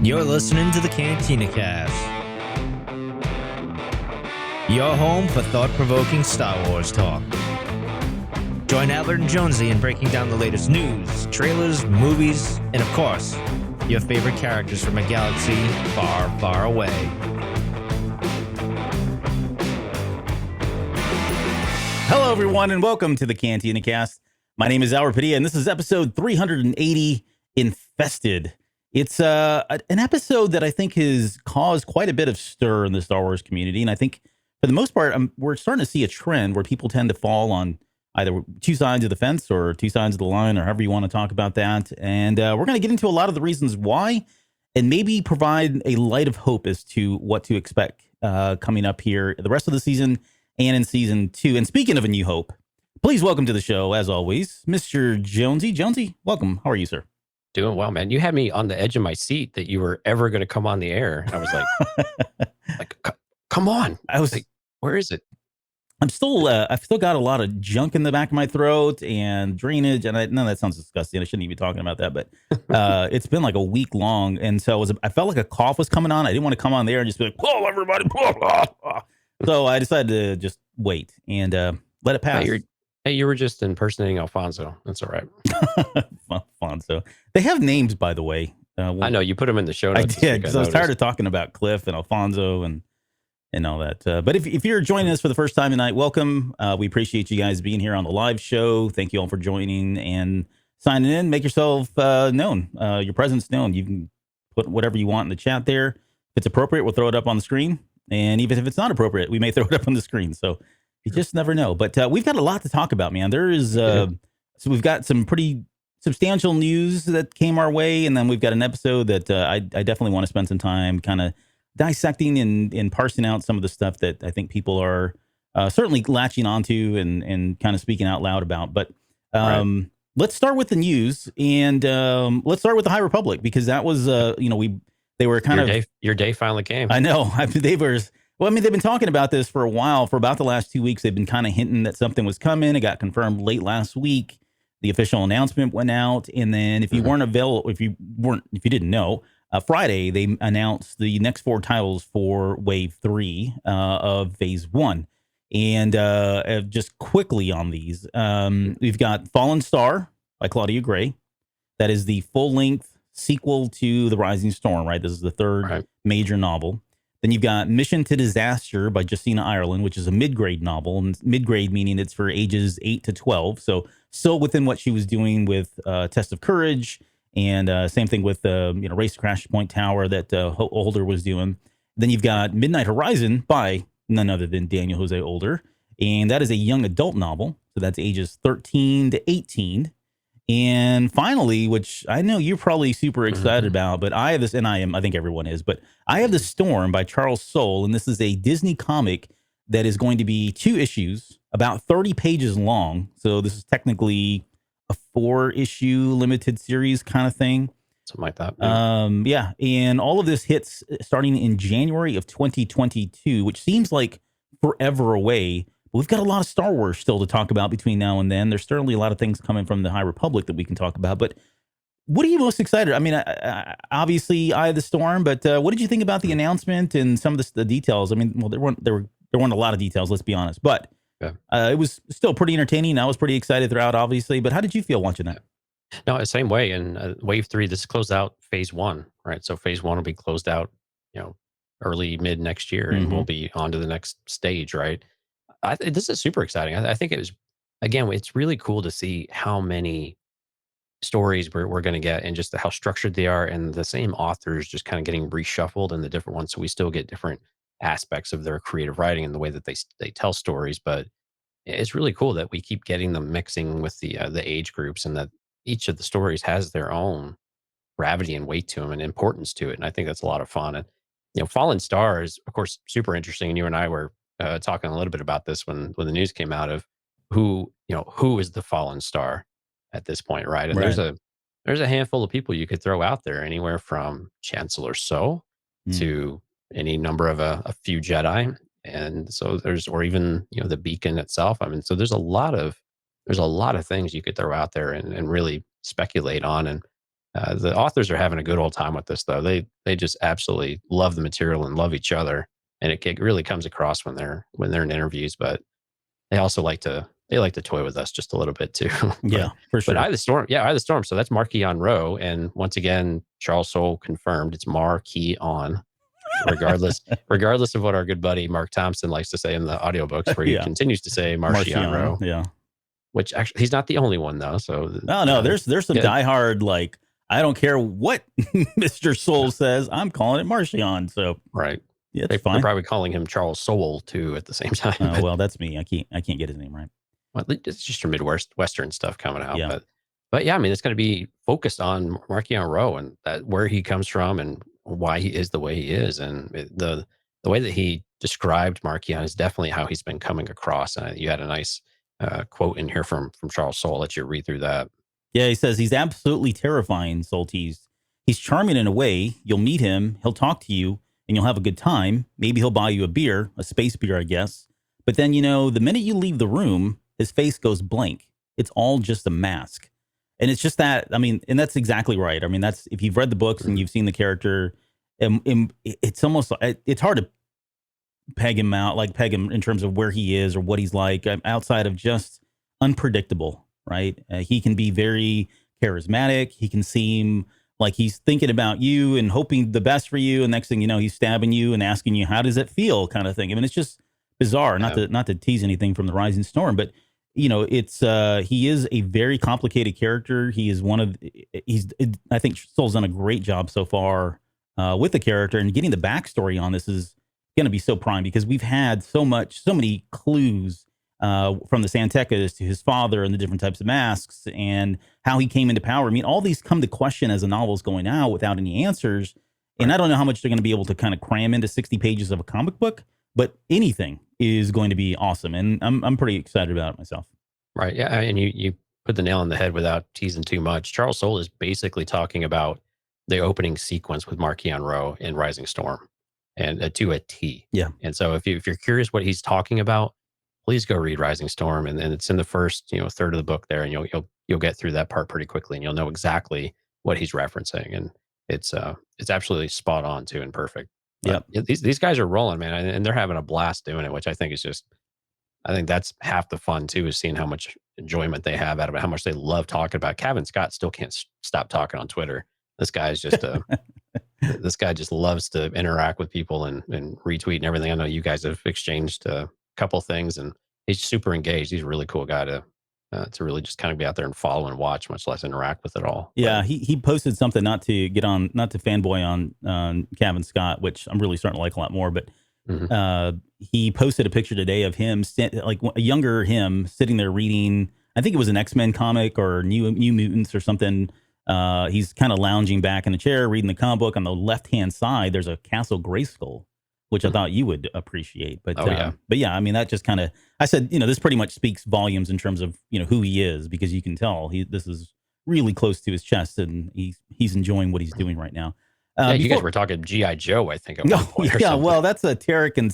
You're listening to the Cantina Cast, your home for thought-provoking Star Wars talk. Join Albert and Jonesy in breaking down the latest news, trailers, movies, and of course, your favorite characters from a galaxy far, far away. Hello, everyone, and welcome to the Cantina Cast. My name is Albert Padilla, and this is episode 380, Infested. It's an episode that I think has caused quite a bit of stir in the Star Wars community, and I think for the most part, we're starting to see a trend where people tend to fall on either two sides of the fence or two sides of the line, or however you want to talk about that. And we're going to get into a lot of the reasons why, and maybe provide a light of hope as to what to expect coming up here the rest of the season and in season 2. And speaking of A New Hope, please welcome to the show, as always, Mr. Jonesy. Jonesy, welcome. How are you, sir? Doing well, man. You had me on the edge of my seat that you were ever going to come on the air. I was like, come on. I was like, where is it? I've still got a lot of junk in the back of my throat and drainage. And no, that sounds disgusting. I shouldn't even be talking about that, but it's been like a week long. And so I felt like a cough was coming on. I didn't want to come on there and just be like, "Whoa, everybody." So I decided to just wait and let it pass. Hey, you were just impersonating Alfonso. That's all right. Alfonso. They have names, by the way. I know you put them in the show notes. I did, because I was tired of talking about Cliff and Alfonso and all that. But if you're joining us for the first time tonight, welcome. We appreciate you guys being here on the live show. Thank you all for joining and signing in. Make yourself known, your presence known. You can put whatever you want in the chat there. If it's appropriate, we'll throw it up on the screen. And even if it's not appropriate, we may throw it up on the screen. So you just never know. But we've got a lot to talk about, man. There is so we've got some pretty substantial news that came our way, and then we've got an episode that I definitely want to spend some time kind of dissecting and parsing out some of the stuff that I think people are certainly latching onto and kind of speaking out loud about. But let's start with the news, and let's start with the High Republic, because that was they were kind your day finally came. I know. They've been talking about this for a while. For about the last 2 weeks, they've been kind of hinting that something was coming. It got confirmed late last week. The official announcement went out, and then if you weren't available, if you didn't know, Friday they announced the next 4 titles for Wave 3 of Phase 1. And just quickly on these, we've got Fallen Star by Claudia Gray. That is the full-length sequel to The Rising Storm, right? This is the third major novel. Then you've got Mission to Disaster by Justina Ireland, which is a mid-grade novel. And mid-grade meaning it's for ages 8 to 12. So still within what she was doing with Test of Courage, and same thing with Race to Crash Point Tower that Holder was doing. Then you've got Midnight Horizon by none other than Daniel Jose Older. And that is a young adult novel. So that's ages 13 to 18. And finally, which I know you're probably super excited about, but I have this, and I think everyone is, but I have The Storm by Charles Soule, and this is a Disney comic that is going to be 2 issues, about 30 pages long. So this is technically a 4-issue limited series kind of thing. Something like that. Yeah. And all of this hits starting in January of 2022, which seems like forever away. We've got a lot of Star Wars still to talk about between now and then. There's certainly a lot of things coming from the High Republic that we can talk about. But what are you most excited? I mean, obviously, Eye of the Storm. But what did you think about the announcement and some of the details? I mean, well, there weren't a lot of details. Let's be honest. But it was still pretty entertaining. I was pretty excited throughout, obviously. But how did you feel watching that? No, the same way. And Wave 3, this closed out Phase 1, right? So Phase 1 will be closed out, early mid next year, and we'll be on to the next stage, right? This is super exciting. I think it's really cool to see how many stories we're going to get, and just how structured they are, and the same authors just kind of getting reshuffled in the different ones. So we still get different aspects of their creative writing and the way that they tell stories. But it's really cool that we keep getting them mixing with the age groups, and that each of the stories has their own gravity and weight to them and importance to it. And I think that's a lot of fun. And Fallen Star is, of course, super interesting. And you and I were talking a little bit about this when the news came out of who is the Fallen Star at this point, right? And there's a handful of people you could throw out there, anywhere from Chancellor So to any number of a few Jedi, and so or even the Beacon itself. I mean, so there's a lot of things you could throw out there and really speculate on. And The authors are having a good old time with this, though. They just absolutely love the material and love each other, and it really comes across when they're in interviews. But they also like to toy with us just a little bit too. Yeah, for sure. But Eye of the Storm, yeah, Eye of the Storm. So that's Marquis Rowe, and once again, Charles Soule confirmed it's Marquis on. Regardless of what our good buddy Mark Thompson likes to say in the audiobooks, where he continues to say Marchion Rowe. Yeah. Which actually, he's not the only one though. So no, there's some diehard, like, I don't care what Mr. Soule says, I'm calling it Marchion. So right, yeah, they're probably calling him Charles Soule too at the same time. Well, that's me. I can't get his name right. Well, it's just your Midwestern stuff coming out. Yeah. But yeah, I mean, it's going to be focused on Marquis Rowe and where he comes from and why he is the way he is, and the way that he described Marquis is definitely how he's been coming across. And you had a nice quote in here from Charles Soule. I'll let you read through that. Yeah, he says he's absolutely terrifying, Soltis. He's charming in a way. You'll meet him, he'll talk to you, and you'll have a good time. Maybe he'll buy you a beer, a space beer, I guess. But then, the minute you leave the room, his face goes blank. It's all just a mask. And it's just that, I mean, and that's exactly right. I mean, that's, if you've read the books and you've seen the character, it's almost, it's hard to peg him in terms of where he is or what he's like, outside of just unpredictable, right? He can be very charismatic. He can seem like he's thinking about you and hoping the best for you. And next thing you know, he's stabbing you and asking you, how does it feel, kind of thing. I mean, it's just bizarre, not to tease anything from the Rising Storm, but it's he is a very complicated character. He is I think Soule's done a great job so far with the character, and getting the backstory on this is going to be so prime, because we've had so many clues from the Santecas to his father and the different types of masks and how he came into power. I mean, all these come to question as the novel's going out without any answers. And I don't know how much they're going to be able to kind of cram into 60 pages of a comic book, but anything is going to be awesome. And I'm pretty excited about it myself. Right. Yeah. And you put the nail on the head without teasing too much. Charles Soule is basically talking about the opening sequence with Marquis Rowe in Rising Storm, and to a T. Yeah. And so if you're curious what he's talking about, please go read Rising Storm. And it's in the first, third of the book there, and you'll get through that part pretty quickly, and you'll know exactly what he's referencing. And it's absolutely spot on too, and perfect. Yeah. These guys are rolling, man, and they're having a blast doing it, which I think is I think that's half the fun too, is seeing how much enjoyment they have out of it, how much they love talking about it. Kevin Scott still can't stop talking on Twitter. This guy is just this guy just loves to interact with people and retweet and everything. I know you guys have exchanged a couple things, and he's super engaged. He's a really cool guy to really just kind of be out there and follow and watch, much less interact with it all. Yeah, he posted something, not to fanboy on Kevin Scott, which I'm really starting to like a lot more, but he posted a picture today of him, like a younger him, sitting there reading, I think it was an X-Men comic or New Mutants or something. He's kind of lounging back in a chair, reading the comic book. On the left-hand side, there's a Castle Grayskull, which I thought you would appreciate. But yeah, I mean, that just kind of, I said, this pretty much speaks volumes in terms of, who he is, because you can tell this is really close to his chest, and he's enjoying what he's doing right now. You guys were talking G.I. Joe, I think. At one point or something. Well, that's a Tarek and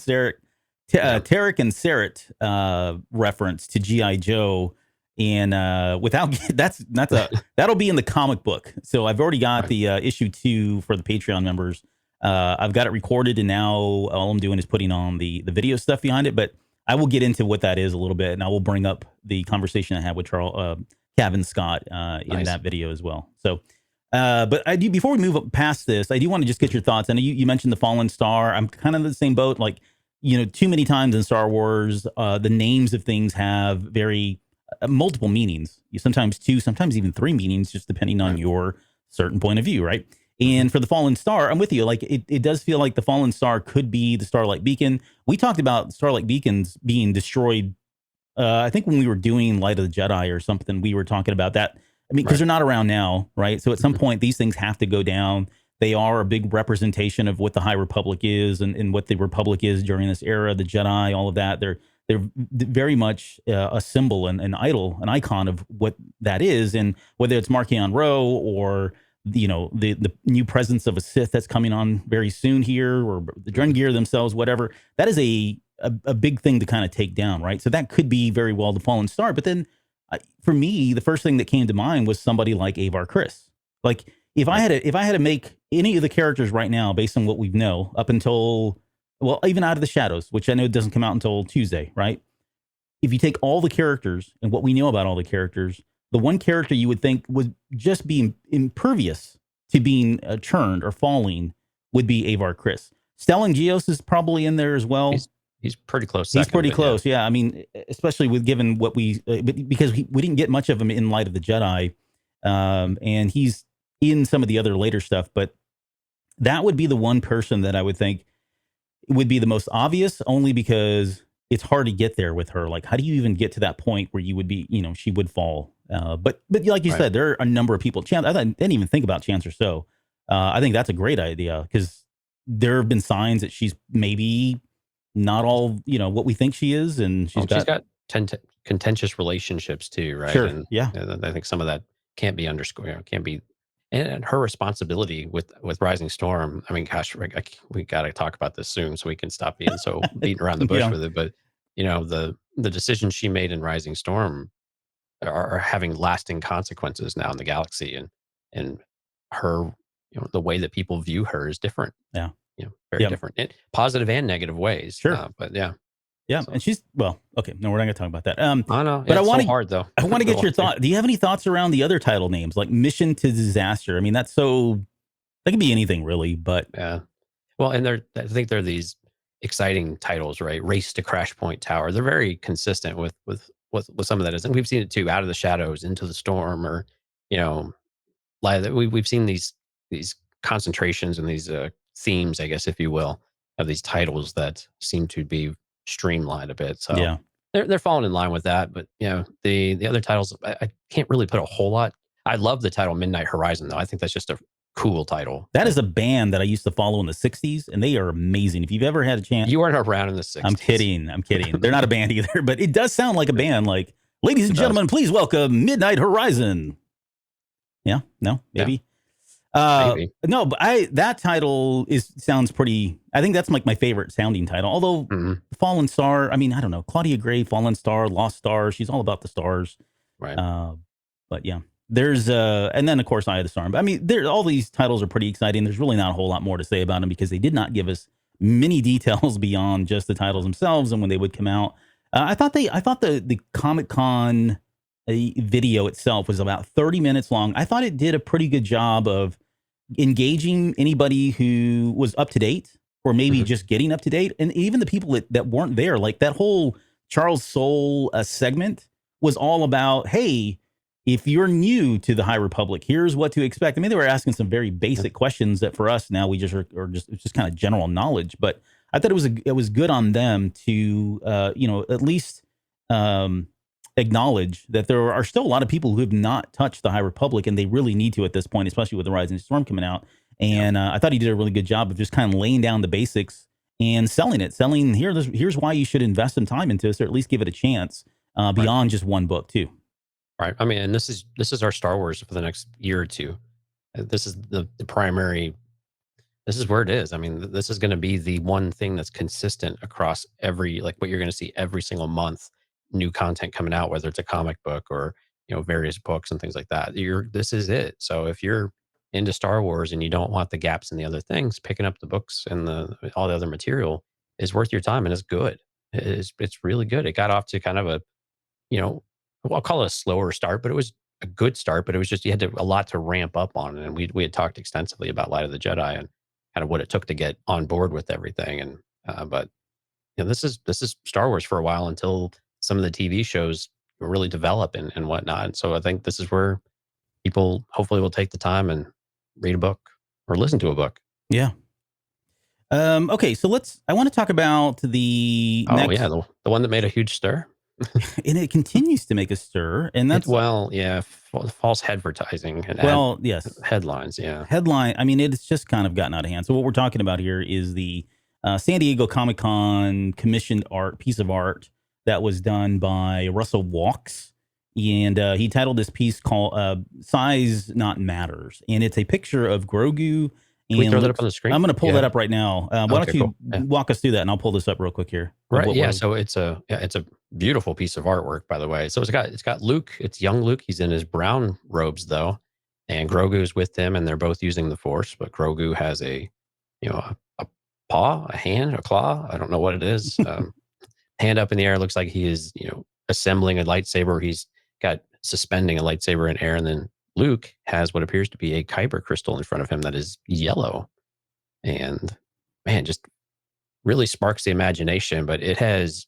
Serret reference to G.I. Joe. And that'll be in the comic book. So I've already got the issue 2 for the Patreon members. I've got it recorded, and now all I'm doing is putting on the video stuff behind it. But I will get into what that is a little bit, and I will bring up the conversation I had with Kevin Scott in that video as well. So, but I do, before we move past this, I do want to just get your thoughts. I know you mentioned the Fallen Star. I'm kind of in the same boat. Like, too many times in Star Wars, the names of things have very multiple meanings. Sometimes 2, sometimes even 3 meanings, just depending on your certain point of view, right? And for the Fallen Star, I'm with you. Like, it does feel like the Fallen Star could be the Starlight Beacon. We talked about Starlight Beacons being destroyed. I think when we were doing Light of the Jedi or something, we were talking about that. I mean, because they're not around now, right? So at some point, these things have to go down. They are a big representation of what the High Republic is and what the Republic is during this era, the Jedi, all of that. They're very much a symbol and an idol, an icon of what that is. And whether it's Marquis Rowe or, the new presence of a Sith that's coming on very soon here, or the Drengir themselves, whatever, that is a big thing to kind of take down, right? So that could be very well the Fallen Star. But then for me, the first thing that came to mind was somebody like Avar Kriss. Like, if I had to make any of the characters right now based on what we know up until, well, even Out of the Shadows, which I know doesn't come out until Tuesday, right? If you take all the characters and what we know about all the characters, the one character you would think would just be impervious to being churned or falling would be Avar Kriss. Stellan Gios is probably in there as well. He's pretty close. He's pretty close. Yeah. I mean, especially with given what because we didn't get much of him in Light of the Jedi. And he's in some of the other later stuff, but that would be the one person that I would think would be the most obvious, only because it's hard to get there with her. Like, how do you even get to that point where you would be, she would fall? But like you said, there are a number of people. I didn't even think about Chance Rousseau. I think that's a great idea because there have been signs that she's maybe not all, what we think she is. And she's got contentious relationships too, right? Sure. And yeah. I think some of that can't be underscored, can't be. And her responsibility with Rising Storm. I mean, gosh, we got to talk about this soon so we can stop being so beating around the bush with it. But the decisions she made in Rising Storm are having lasting consequences now in the galaxy, and her, the way that people view her is different. Yeah, very different, in positive and negative ways. Sure, but yeah. Yeah, so. And she's okay. No, we're not going to talk about that. I know, but I want so hard though. I want to get your thought. Do you have any thoughts around the other title names, like Mission to Disaster? I mean, that could be anything really, but yeah. Well, and I think they're these exciting titles, right? Race to Crash Point Tower. They're very consistent with some of that is, and we've seen it too. Out of the Shadows, Into the Storm, or we've seen these concentrations and these themes, I guess, if you will, of these titles that seem to be streamlined a bit. So yeah, they're falling in line with that. But the other titles, I can't really put a whole lot. I love the title Midnight Horizon, though. I think that's just a cool title. That is a band that I used to follow in the 60s, and they are amazing. If you've ever had a chance. You weren't around in the 60s. I'm kidding. They're not a band either, but it does sound like a band. Like, ladies and gentlemen, please welcome Midnight Horizon. Yeah? No? Maybe? Yeah. Maybe. No, but that title sounds pretty. I think that's like my favorite sounding title. Although Fallen Star, I mean, I don't know, Claudia Gray, Fallen Star, Lost Star. She's all about the stars, right? But yeah, there's and then of course Eye of the Storm. But I mean, all these titles are pretty exciting. There's really not a whole lot more to say about them because they did not give us many details beyond just the titles themselves and when they would come out. I thought the Comic-Con video itself was about 30 minutes long. I thought it did a pretty good job of engaging anybody who was up to date or maybe just getting up to date. And even the people that weren't there, like that whole Charles Soule segment was all about, hey, if you're new to the High Republic, here's what to expect. I mean, they were asking some very basic questions that for us now it's just kind of general knowledge. But I thought it was good on them to at least acknowledge that there are still a lot of people who have not touched the High Republic, and they really need to at this point, especially with the Rising Storm coming out. And I thought he did a really good job of just kind of laying down the basics and selling here's why you should invest some time into this, or at least give it a chance beyond just one book too. Right. I mean, and this is our Star Wars for the next year or two. This is the primary. This is where it is. I mean, this is going to be the one thing that's consistent across what you're going to see every single month. New content coming out, whether it's a comic book or various books and things like that. This is it. So if you're into Star Wars and you don't want the gaps in the other things, picking up the books and all the other material is worth your time, and it's good. It's really good. It got off to kind of a I'll call it a slower start, but it was a good start. But it was just you had a lot to ramp up on, and we had talked extensively about Light of the Jedi and kind of what it took to get on board with everything. And but this is Star Wars for a while until some of the TV shows really develop and whatnot. And so I think this is where people hopefully will take the time and read a book or listen to a book. Yeah. Okay. So I want to talk about the the one that made a huge stir. And it continues to make a stir. And that's false advertising. And yes. Headlines. Yeah. I mean, it's just kind of gotten out of hand. So what we're talking about here is the San Diego Comic-Con commissioned piece of art that was done by Russell Walks, and he titled this piece called "Size Not Matters," and it's a picture of Grogu. Can we throw that up on the screen? I'm going to pull that up right now. Why don't you walk us through that, and I'll pull this up real quick here. Right. So it's a beautiful piece of artwork, by the way. So it's got Luke. It's young Luke. He's in his brown robes though, and Grogu's with them, and they're both using the Force. But Grogu has a paw, a hand, a claw. I don't know what it is. Hand up in the air. Looks like he is, assembling a lightsaber. He's got suspending a lightsaber in air, and then Luke has what appears to be a kyber crystal in front of him that is yellow. And man, just really sparks the imagination. But it has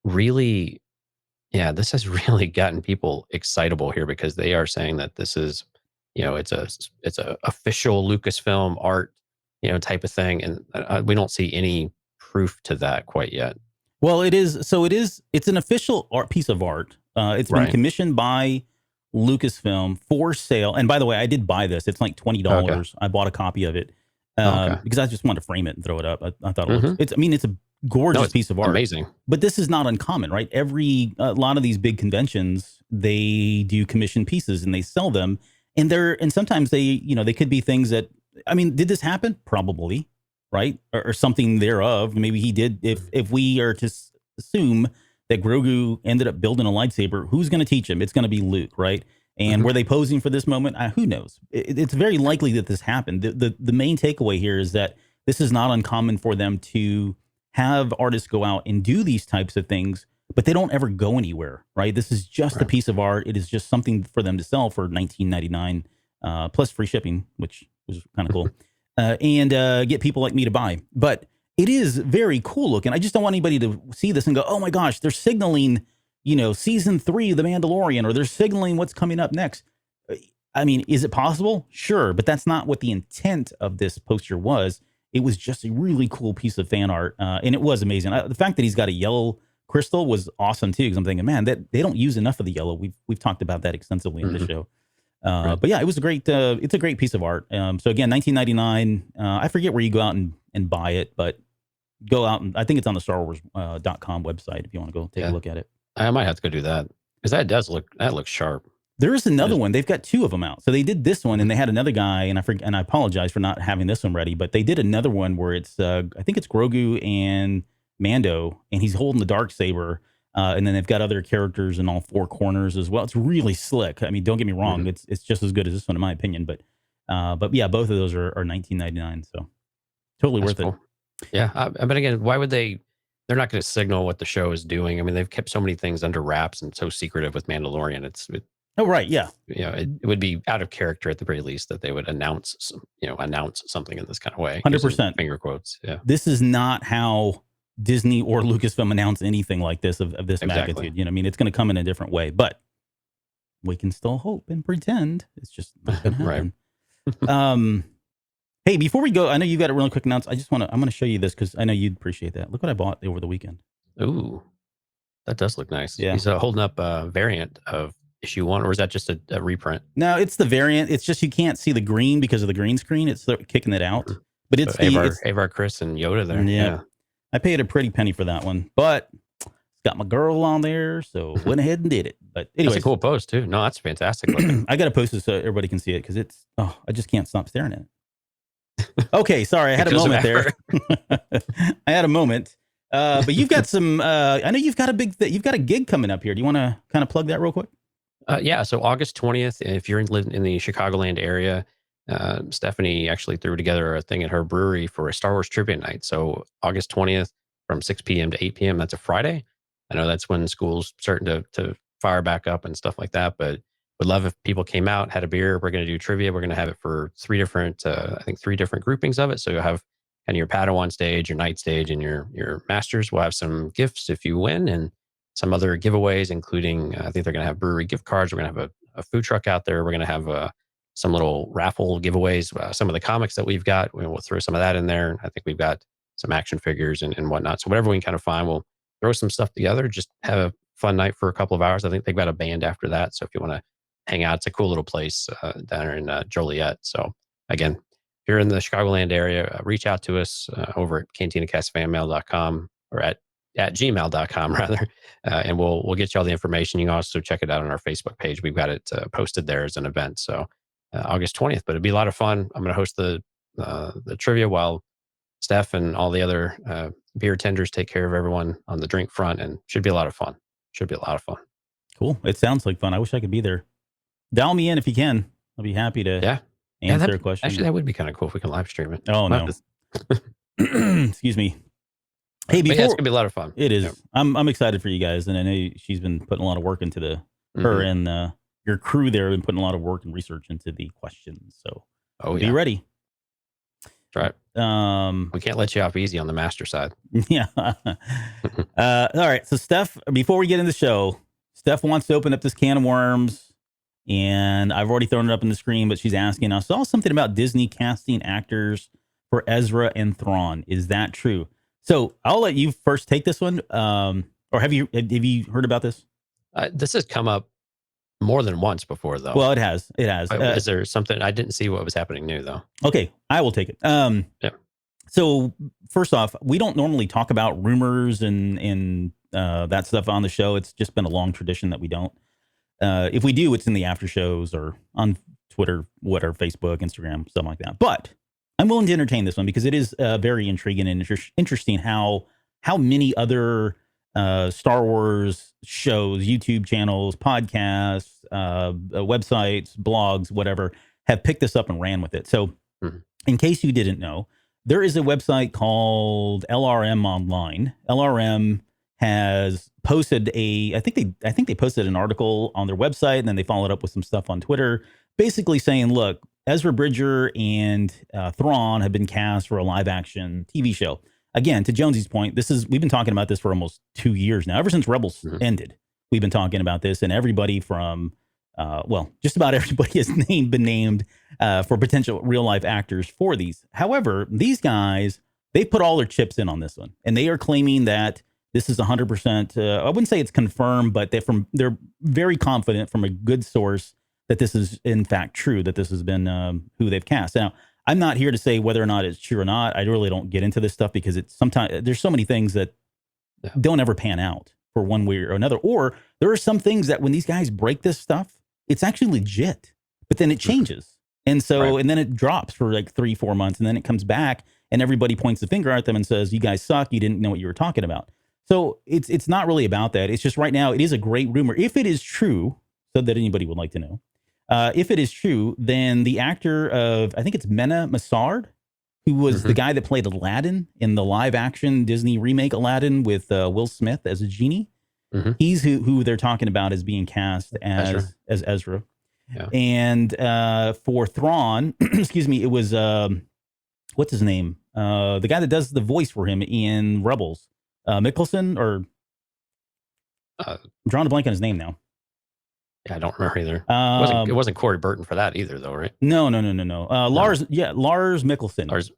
really, this has really gotten people excitable here, because they are saying that this is, it's a official Lucasfilm art, type of thing, and we don't see any proof to that quite yet. Well, it is. So it's an official piece of art. It's been commissioned by Lucasfilm for sale. And by the way, I did buy this. It's like $20. Okay. I bought a copy of it because I just wanted to frame it and throw it up. I thought it's a gorgeous piece of art. Amazing. But this is not uncommon, right? A lot of these big conventions, they do commission pieces and they sell them. And sometimes they could be things that, did this happen? Probably. Right. Or something thereof. Maybe he did. If we are to assume that Grogu ended up building a lightsaber, who's going to teach him? It's going to be Luke. Right. And were they posing for this moment? Who knows? It's very likely that this happened. The main takeaway here is that this is not uncommon for them to have artists go out and do these types of things, but they don't ever go anywhere. Right. This is just a piece of art. It is just something for them to sell for $19.99 plus free shipping, which was kind of cool. And get people like me to buy. But it is very cool looking. I just don't want anybody to see this and go, oh my gosh, they're signaling, season 3 of The Mandalorian, or they're signaling what's coming up next. Is it possible? Sure. But that's not what the intent of this poster was. It was just a really cool piece of fan art. And it was amazing. The fact that he's got a yellow crystal was awesome too, because I'm thinking, man, that they don't use enough of the yellow. We've talked about that extensively in the show. But yeah, it was it's a great piece of art. So again, $19.99. I forget where you go out and buy it, but go out and I think it's on the StarWars.com website if you want to go take a look at it. I might have to go do that, because that looks sharp. There is another one. They've got 2 of them out. So they did this one, and they had another guy, and I apologize for not having this one ready, but they did another one where it's I think it's Grogu and Mando, and he's holding the Darksaber. And then they've got other characters in all 4 corners as well. It's really slick. Don't get me wrong. It's just as good as this one in my opinion. But yeah, both of those are $19.99. So totally worth it. Yeah. But again, why would they? They're not going to signal what the show is doing. They've kept so many things under wraps and so secretive with Mandalorian. Oh, right. Yeah. It would be out of character at the very least that they would announce something in this kind of way. 100%. Finger quotes. Yeah. This is not how Disney or Lucasfilm announce anything like this of this magnitude. It's going to come in a different way, but we can still hope and pretend it's just not going to happen. Right. Hey, before we go, I know you got a really quick announcement. I'm going to show you this because I know you'd appreciate that. Look what I bought over the weekend. Ooh, that does look nice. Yeah. He's holding up a variant of issue 1, or is that just a reprint? No, it's the variant. It's just you can't see the green because of the green screen. It's kicking it out. But it's Avar, Chris, and Yoda there. Yeah. I paid a pretty penny for that one, but it's got my girl on there, so went ahead and did it. But anyway, that's a cool post too. No, that's fantastic looking. I got to post it so everybody can see it because I just can't stop staring at it. Okay, sorry, I had a moment there. I had a moment, but you've got some. I know you've got you've got a gig coming up here. Do you want to kind of plug that real quick? Yeah, so August 20th, if you're living in the Chicagoland area. Stephanie actually threw together a thing at her brewery for a Star Wars trivia night. So August 20th from 6 p.m. to 8 p.m. That's a Friday. I know that's when school's starting to fire back up and stuff like that, but would love if people came out, had a beer. We're going to do trivia. We're going to have it for 3 different groupings of it. So you'll have kind of your Padawan stage, your Knight stage, and your Masters. We'll have some gifts if you win, and some other giveaways, including I think they're going to have brewery gift cards. We're going to have a food truck out there. We're going to have some little raffle giveaways, some of the comics that we've got. We'll throw some of that in there. I think we've got some action figures and whatnot. So whatever we can kind of find, we'll throw some stuff together. Just have a fun night for a couple of hours. I think they've got a band after that. So if you want to hang out, it's a cool little place down in Joliet. So again, if you're in the Chicagoland area, reach out to us over at cantinacastfanmail.com or at gmail.com rather. And we'll get you all the information. You can also check it out on our Facebook page. We've got it posted there as an event. So August 20th, but it'd be a lot of fun. I'm going to host the trivia while Steph and all the other beer tenders take care of everyone on the drink front, and should be a lot of fun. Cool. It sounds like fun. I wish I could be there. Dial me in if you can. I'll be happy to Yeah. answer a question. Actually, that would be kind of cool if we can live stream it. Oh, no. Excuse me. Hey, before, it's gonna be a lot of fun. It is. Yeah. I'm excited for you guys, and I know she's been putting a lot of work into her and your crew there have been putting a lot of work and research into the questions. So be ready. That's right. We can't let you off easy on the master side. Yeah. All right. So Steph, before we get into the show, Steph wants to open up this can of worms, and I've already thrown it up on the screen, but she's asking, I saw something about Disney casting actors for Ezra and Thrawn. Is that true? So I'll let you first take this one. Or have you heard about this? This has come up more than once before, though. Well, it has. It has. Is there something? I didn't see what was happening new, though. Okay, I will take it. Yeah. So first off, we don't normally talk about rumors and that stuff on the show. It's just been a long tradition that we don't. If we do, it's in the after shows or on Twitter, Facebook, Instagram, something like that. But I'm willing to entertain this one because it is very intriguing and interesting how many other Star Wars shows, YouTube channels, podcasts, websites, blogs, whatever, have picked this up and ran with it. So in case you didn't know, there is a website called LRM Online. LRM has posted I think they posted an article on their website, and then they followed up with some stuff on Twitter, basically saying, look, Ezra Bridger and Thrawn have been cast for a live action TV show. Again, to Jonesy's point, we've been talking about this for almost 2 years now. Ever since Rebels ended, we've been talking about this, and everybody from, just about everybody has been named for potential real life actors for these. However, these guys, they've put all their chips in on this one, and they are claiming that this is 100%. I wouldn't say it's confirmed, but they're very confident from a good source that this is in fact true, that this has been who they've cast. Now, I'm not here to say whether or not it's true or not. I really don't get into this stuff because it's sometimes there's so many things that don't ever pan out for one way or another. Or there are some things that when these guys break this stuff, it's actually legit, but then it changes. And so, and then it drops for like 3-4 months, and then it comes back and everybody points the finger at them and says, you guys suck. You didn't know what you were talking about. So it's not really about that. It's just right now, it is a great rumor. If it is true, so that anybody would like to know, if it is true, then the actor of, I think it's Mena Massard, who was the guy that played Aladdin in the live action Disney remake Aladdin with Will Smith as a genie. He's who they're talking about as being cast as Ezra. Yeah. And for Thrawn, excuse me, it was, what's his name? The guy that does the voice for him in Rebels, Mickelson, or I'm drawing a blank on his name now. Yeah, I don't remember either. It wasn't Corey Burton for that either, though, right? No. Lars Mickelson. Lars.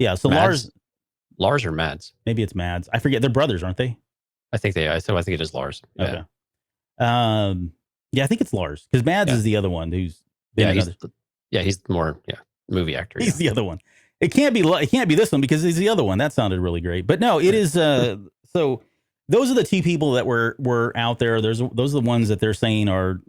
Yeah, so Mads? Lars or Mads? Maybe it's Mads. I forget. They're brothers, aren't they? I think they are. So I think it is Lars. Yeah. Okay. Yeah, I think it's Lars because Mads is the other one who's he's more movie actor. He's the other one. It can't be this one because he's the other one. That sounded really great, but no, it is. So those are the two people that were out there. Those are the ones that they're saying are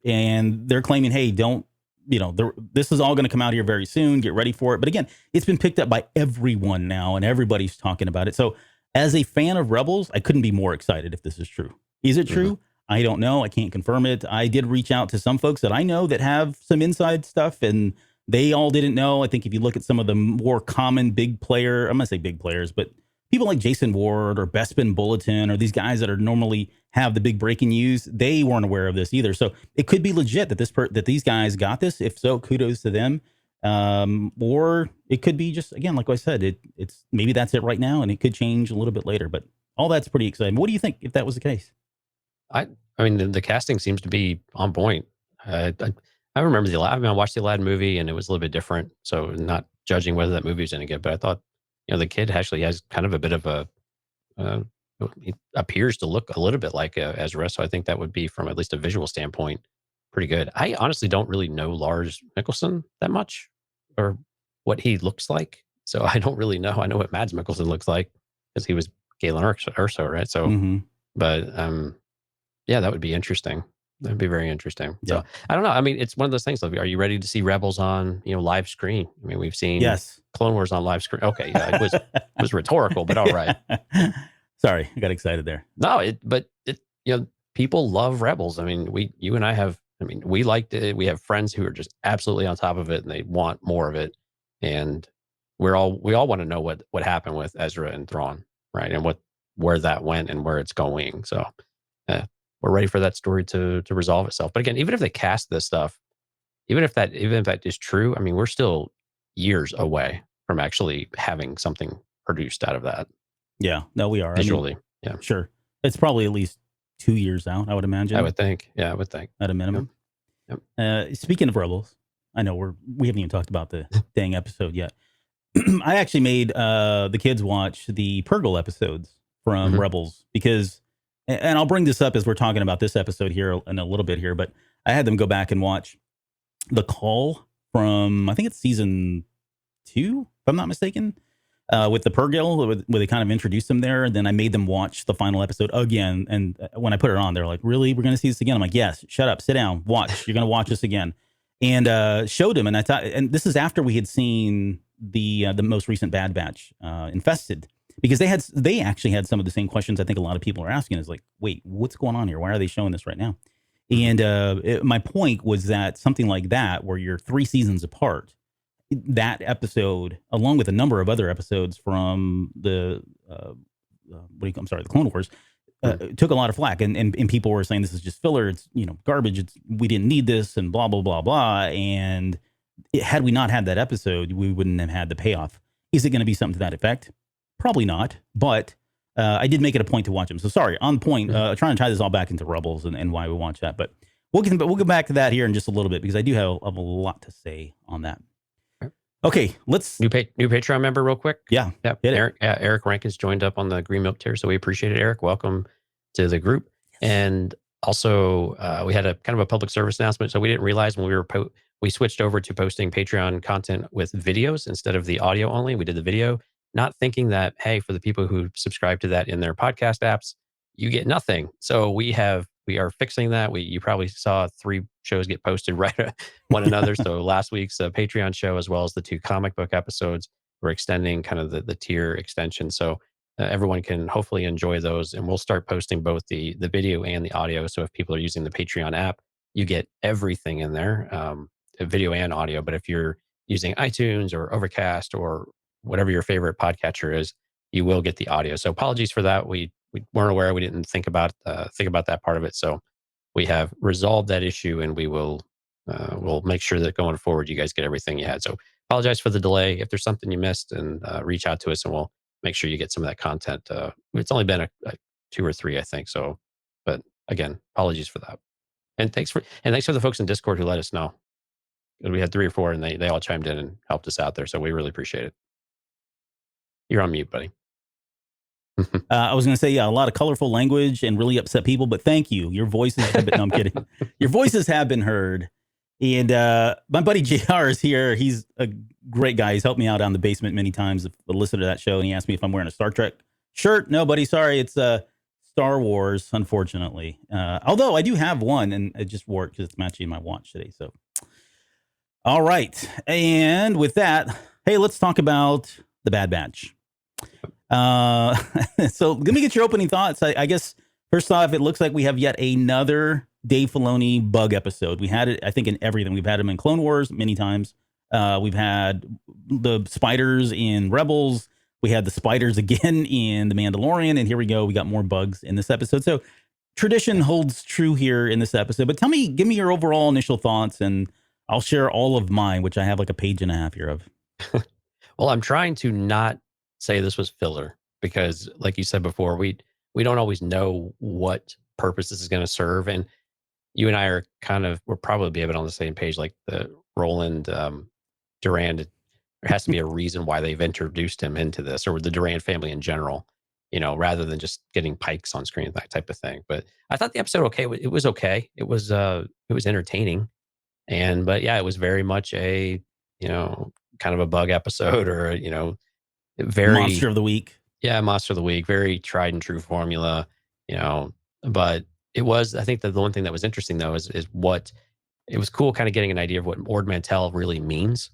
and they're claiming, hey, don't, this is all going to come out here very soon. Get ready for it. But again, it's been picked up by everyone now, and everybody's talking about it. So as a fan of Rebels, I couldn't be more excited if this is true. Is it true? I don't know. I can't confirm it. I did reach out to some folks that I know that have some inside stuff, and they all didn't know. I think if you look at some of the more common big player, I'm going to say big players, but people like Jason Ward or Bespin Bulletin or these guys that are normally have the big breaking news, they weren't aware of this either. So it could be legit that that these guys got this. If so, kudos to them. Or it could be just, again, like I said, it's maybe that's it right now, and it could change a little bit later. But all that's pretty exciting. What do you think if that was the case? I mean, the casting seems to be on point. I remember I watched the Aladdin movie, and it was a little bit different. So not judging whether that movie is any good, but I thought, the kid actually has kind of a bit of he appears to look a little bit like Ezra. So I think that would be, from at least a visual standpoint, pretty good. I honestly don't really know Lars Mickelson that much, or what he looks like. So I don't really know. I know what Mads Mikkelsen looks like because he was Galen Erso, right? So, but yeah, that would be interesting. That'd be very interesting. Yeah. So I don't know. I mean, it's one of those things. Are you ready to see Rebels on, live screen? I mean, we've seen Clone Wars on live screen. Okay, yeah, it was rhetorical, but all right. Sorry, I got excited there. No, but people love Rebels. I mean, you and I have I mean, we liked it. We have friends who are just absolutely on top of it, and they want more of it. And we all want to know what happened with Ezra and Thrawn, right? And where that went and where it's going. So we're ready for that story to resolve itself. But again, even if they cast this stuff, even if that is true, I mean, we're still years away from actually having something produced out of that Yeah, no, we are. visually. Yeah, Sure. It's probably at least 2 years out, I would imagine. I would think. Yeah, I would think. At a minimum. Yep. Speaking of Rebels, I know we haven't even talked about the dang episode yet. I actually made the kids watch the Purgle episodes from Rebels because, and I'll bring this up as we're talking about this episode here in a little bit here, but I had them go back and watch The Call from, I think it's season 2, if I'm not mistaken, with the Purgle, where they kind of introduced them there. And then I made them watch the final episode again. And when I put it on, they're like, really? We're going to see this again? I'm like, yes, shut up, sit down, watch. You're going to watch this again. And showed them. And I thought, and this is after we had seen the most recent Bad Batch, Infested, because they actually had some of the same questions I think a lot of people are asking is like, wait, what's going on here? Why are they showing this right now? And my point was that something like that, where you're 3 seasons apart, that episode, along with a number of other episodes from the Clone Wars, took a lot of flack, and people were saying this is just filler. It's garbage. We didn't need this, and blah blah blah blah. And had we not had that episode, we wouldn't have had the payoff. Is it going to be something to that effect? Probably not. But I did make it a point to watch them. So sorry, on point. Trying to tie this all back into Rebels and why we watch that. But we'll go back to that here in just a little bit because I do have a lot to say on that. Okay, let's new Patreon member real quick. Yeah, Eric Rankins joined up on the Green Milk tier, so we appreciate it, Eric. Welcome to the group. Yes. And also, we had a kind of a public service announcement. So we didn't realize when we switched over to posting Patreon content with videos instead of the audio only. We did the video, not thinking that, hey, for the people who subscribe to that in their podcast apps, you get nothing. So we are fixing that. You probably saw 3 shows get posted right at one another. So last week's Patreon show, as well as the 2 comic book episodes, we're extending kind of the tier extension. So everyone can hopefully enjoy those. And we'll start posting both the video and the audio. So if people are using the Patreon app, you get everything in there, video and audio. But if you're using iTunes or Overcast or whatever your favorite podcatcher is, you will get the audio. So apologies for that. We weren't aware. We didn't think about that part of it. So we have resolved that issue, and we'll make sure that going forward, you guys get everything you had. So apologize for the delay. If there's something you missed, and reach out to us, and we'll make sure you get some of that content. It's only been a 2 or 3, I think. So, but again, apologies for that. And thanks for the folks in Discord who let us know. We had 3 or 4, and they all chimed in and helped us out there. So we really appreciate it. You're on mute, buddy. I was going to say, yeah, a lot of colorful language and really upset people, but thank you. Your voices have been, no, I'm kidding. Your voices have been heard. And my buddy JR is here. He's a great guy. He's helped me out on The Basement many times. I've listened to that show, and he asked me if I'm wearing a Star Trek shirt. No, buddy, sorry. It's Star Wars, unfortunately. Although I do have one, and I just wore it because it's matching my watch today. So, all right. And with that, hey, let's talk about the Bad Batch. So let me get your opening thoughts. I guess first off, it looks like we have yet another Dave Filoni bug episode. We had it, I think, in everything. We've had him in Clone Wars many times. We've had the spiders in Rebels. We had the spiders again in The Mandalorian. And here we go. We got more bugs in this episode. So tradition holds true here in this episode. But give me your overall initial thoughts, and I'll share all of mine, which I have like a page and a half here of. Well, I'm trying to not say this was filler because, like you said before, we don't always know what purpose this is going to serve, and you and I we're probably a bit on the same page. Like the Roland Durand, there has to be a reason why they've introduced him into this, or the Durand family in general, rather than just getting Pikes on screen, that type of thing. But I thought the episode it was okay. It was entertaining, but yeah, it was very much a kind of a bug episode, or very Monster of the Week. Yeah, Monster of the Week. Very tried and true formula, but it was, I think that the one thing that was interesting though is what it was cool kind of getting an idea of what Ord Mantell really means,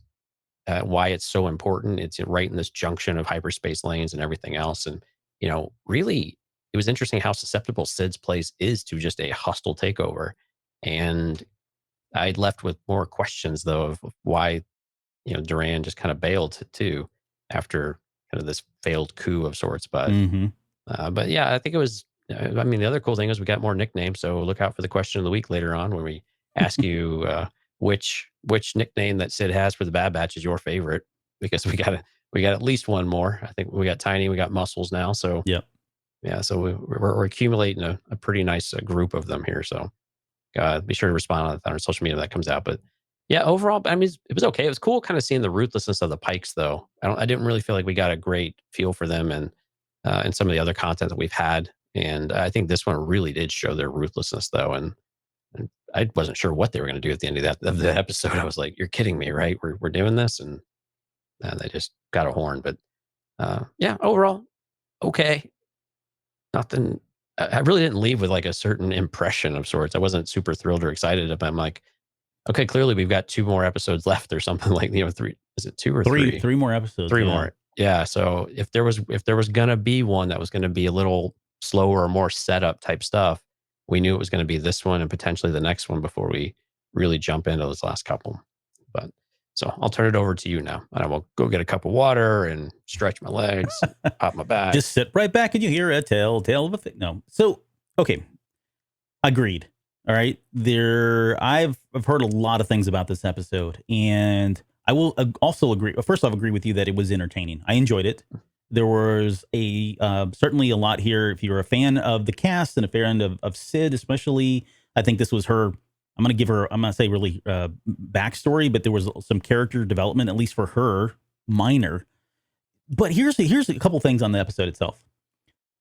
why it's so important. It's right in this junction of hyperspace lanes and everything else. And, really it was interesting how susceptible Sid's place is to just a hostile takeover. And I left with more questions though of why, Duran just kind of bailed too after kind of this failed coup of sorts. Mm-hmm. But yeah, I think it was. I mean, the other cool thing is we got more nicknames. So look out for the question of the week later on when we ask you which nickname that Sid has for the Bad Batch is your favorite, because we got at least one more. I think we got Tiny, we got Muscles now. So Yep. yeah, so we're accumulating a pretty nice group of them here. So be sure to respond on our social media when that comes out. But yeah, overall, I mean, it was okay. It was cool kind of seeing the ruthlessness of the Pikes, though. I didn't really feel like we got a great feel for them and some of the other content that we've had. And I think this one really did show their ruthlessness, though. And I wasn't sure what they were going to do at the end of the episode. I was like, "You're kidding me, right? We're doing this," and they just got a horn. But yeah, overall, okay. Nothing. I really didn't leave with like a certain impression of sorts. I wasn't super thrilled or excited about. I'm like, okay, clearly we've got 2 more episodes left or something like 3. Is it 2 or 3? 3 more episodes. 3 more. Yeah. So if there was gonna be one that was gonna be a little slower or more setup type stuff, we knew it was gonna be this one and potentially the next one before we really jump into those last couple. But so I'll turn it over to you now, and I will go get a cup of water and stretch my legs, pop my back. Just sit right back and you hear a tale of a thing. No. So, okay. Agreed. All right. I've heard a lot of things about this episode, and I will also agree. First off, agree with you that it was entertaining. I enjoyed it. There was certainly a lot here. If you're a fan of the cast and a fan of Sid, especially, I think this was her. I'm going to say really backstory, but there was some character development, at least for her, minor. But here's a couple things on the episode itself.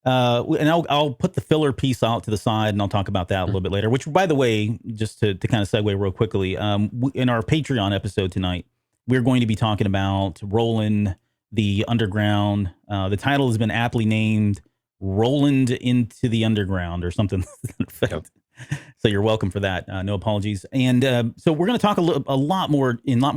And I'll put the filler piece out to the side, and I'll talk about that a little bit later, which, by the way, just to kind of segue real quickly, in our Patreon episode tonight, we're going to be talking about Roland, the Underground. The title has been aptly named Roland into the Underground or something. Yep. So you're welcome for that. No apologies. And so we're going to talk a lot more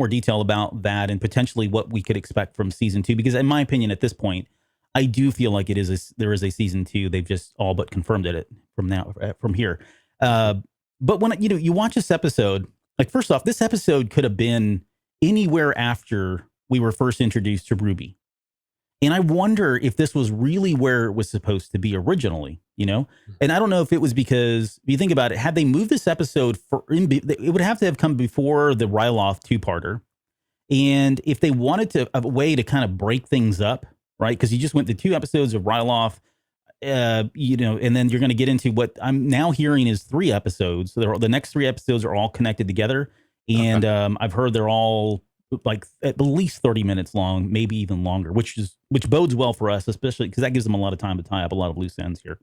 detail about that and potentially what we could expect from season 2, because in my opinion, at this point, I do feel like there is a season 2. They've just all but confirmed it from here. But when you watch this episode, like, first off, this episode could have been anywhere after we were first introduced to Ruby. And I wonder if this was really where it was supposed to be originally, And I don't know if it was because, if you think about it, had they moved this episode it would have to have come before the Ryloth 2-parter. And if they wanted a way to kind of break things up, right? Because you just went to 2 episodes of Ryloth, and then you're going to get into what I'm now hearing is 3 episodes. So the next 3 episodes are all connected together. And I've heard they're all like at least 30 minutes long, maybe even longer, which bodes well for us, especially because that gives them a lot of time to tie up a lot of loose ends here.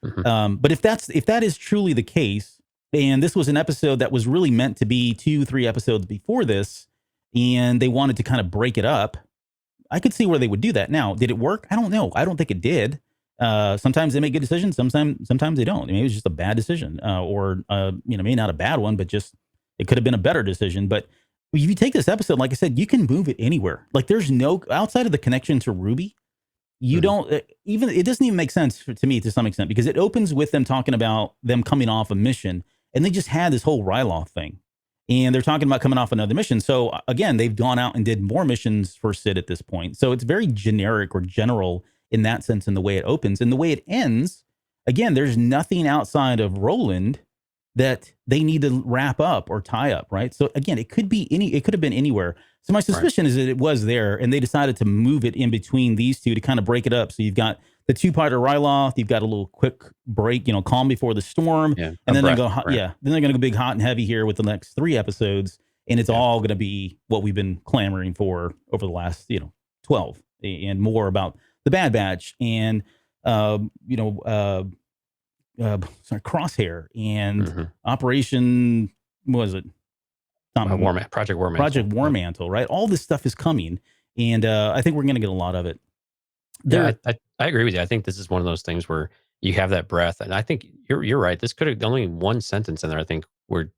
Mm-hmm. But if that is truly the case, and this was an episode that was really meant to be 2-3 episodes before this, and they wanted to kind of break it up, I could see where they would do that. Now, did it work? I don't know. I don't think it did. Sometimes they make good decisions. Sometimes they don't. I mean, it was just a bad decision, or maybe not a bad one, but just it could have been a better decision. But if you take this episode, like I said, you can move it anywhere. Like, there's no outside of the connection to Ruby. You don't even. It doesn't even make sense to me to some extent, because it opens with them talking about them coming off a mission, and they just had this whole Ryloth thing. And they're talking about coming off another mission. So again, they've gone out and did more missions for Sid at this point. So it's very generic or general in that sense in the way it opens. And the way it ends, again, there's nothing outside of Roland that they need to wrap up or tie up, right? So again, it could have been anywhere. So my suspicion is that it was there, and they decided to move it in between these 2 to kind of break it up. So you've got the 2-parter Ryloth, you've got a little quick break, calm before the storm, and then then they're going to go big hot and heavy here with the next 3 episodes, and it's all going to be what we've been clamoring for over the last 12 and more about the Bad Batch and Crosshair and Operation, what was it? Project War Mantle. Project War Mantle, right? All this stuff is coming, and I think we're going to get a lot of it. I agree with you. I think this is one of those things where you have that breath, and I think you're right. This could have only one sentence in there, I think, would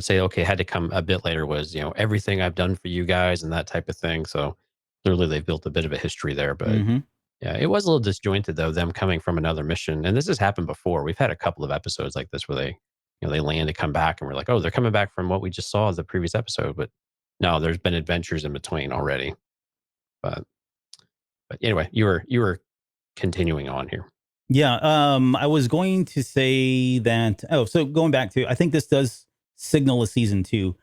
say, okay, had to come a bit later, was everything I've done for you guys and that type of thing. So clearly they've built a bit of a history there, but yeah, it was a little disjointed though, them coming from another mission, and this has happened before. We've had a couple of episodes like this where they they land and come back, and we're like, oh, they're coming back from what we just saw in the previous episode. But no, there's been adventures in between already. But anyway, you were continuing on here. Yeah, I was going to say that. Oh, so going back to, I think this does signal a season 2.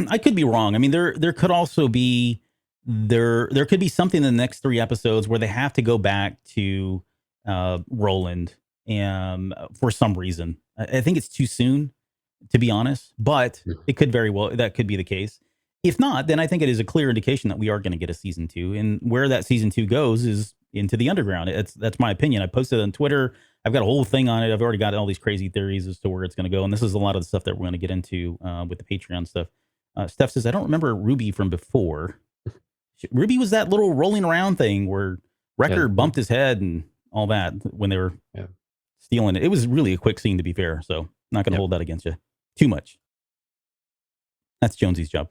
I could be wrong. I mean, there could also be there could be something in the next 3 episodes where they have to go back to Roland for some reason. I think it's too soon, to be honest, but it could very well, that could be the case. If not, then I think it is a clear indication that we are going to get a season 2, and where that season 2 goes is into the underground. That's my opinion. I posted on Twitter. I've got a whole thing on it. I've already got all these crazy theories as to where it's going to go, and this is a lot of the stuff that we're going to get into with the Patreon stuff. Steph says, I don't remember Ruby from before. Ruby was that little rolling around thing where Wrecker bumped his head and all that when they were stealing it. It was really a quick scene, to be fair, so not going to hold that against you too much. That's Jonesy's job.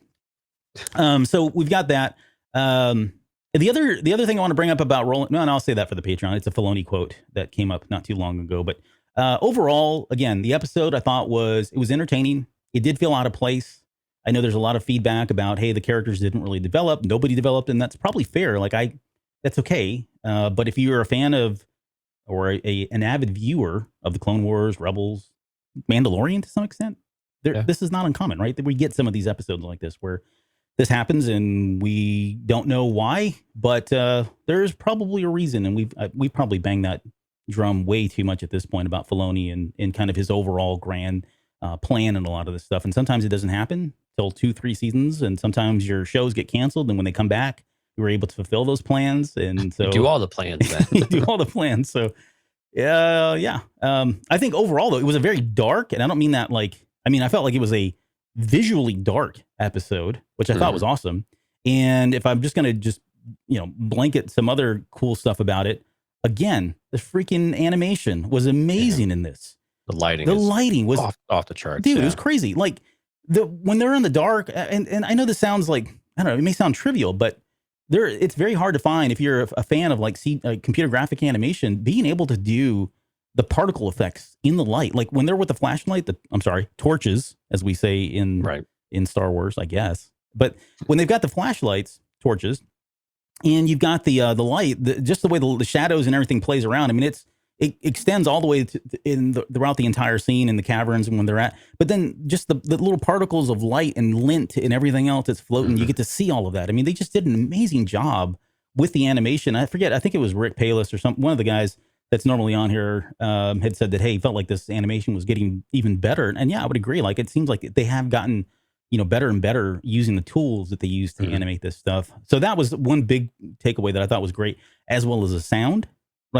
So we've got that. The other thing I want to bring up about Roland, no, and I'll say that for the Patreon. It's a Filoni quote that came up not too long ago. But overall, again, the episode I thought was entertaining. It did feel out of place. I know there's a lot of feedback about, hey, the characters didn't really develop. Nobody developed, and that's probably fair. That's okay. But if you're a fan of, or an avid viewer of the Clone Wars, Rebels, Mandalorian to some extent, this is not uncommon, right? That we get some of these episodes like this where this happens and we don't know why, but there's probably a reason. And we probably banged that drum way too much at this point about Filoni and kind of his overall grand plan and a lot of this stuff. And sometimes it doesn't happen till 2-3 seasons. And sometimes your shows get canceled. And when they come back, you were able to fulfill those plans. And so you do all the plans then. you do all the plans. So yeah. I think overall though, it was a very dark, and I don't mean that I felt like it was a visually dark episode, which I thought was awesome. And if I'm just going to blanket some other cool stuff about it, again, the freaking animation was amazing in this. The lighting was off the charts. Dude, it was crazy. When they're in the dark, and I know this sounds like, I don't know, it may sound trivial, but it's very hard to find if you're a fan of computer graphic animation, being able to do the particle effects in the light, like when they're with the flashlight, torches, as we say in Star Wars, I guess. But when they've got the flashlights, torches, and you've got the light, just the way the shadows and everything plays around. I mean, it extends all the way throughout the entire scene in the caverns and when they're at. But then just the little particles of light and lint and everything else that's floating, you get to see all of that. I mean, they just did an amazing job with the animation. I forget, I think it was Rick Palis or one of the guys that's normally on here had said that, hey, he felt like this animation was getting even better. And yeah, I would agree. It seems like they have gotten, better and better using the tools that they use to animate this stuff. So that was one big takeaway that I thought was great, as well as the sound.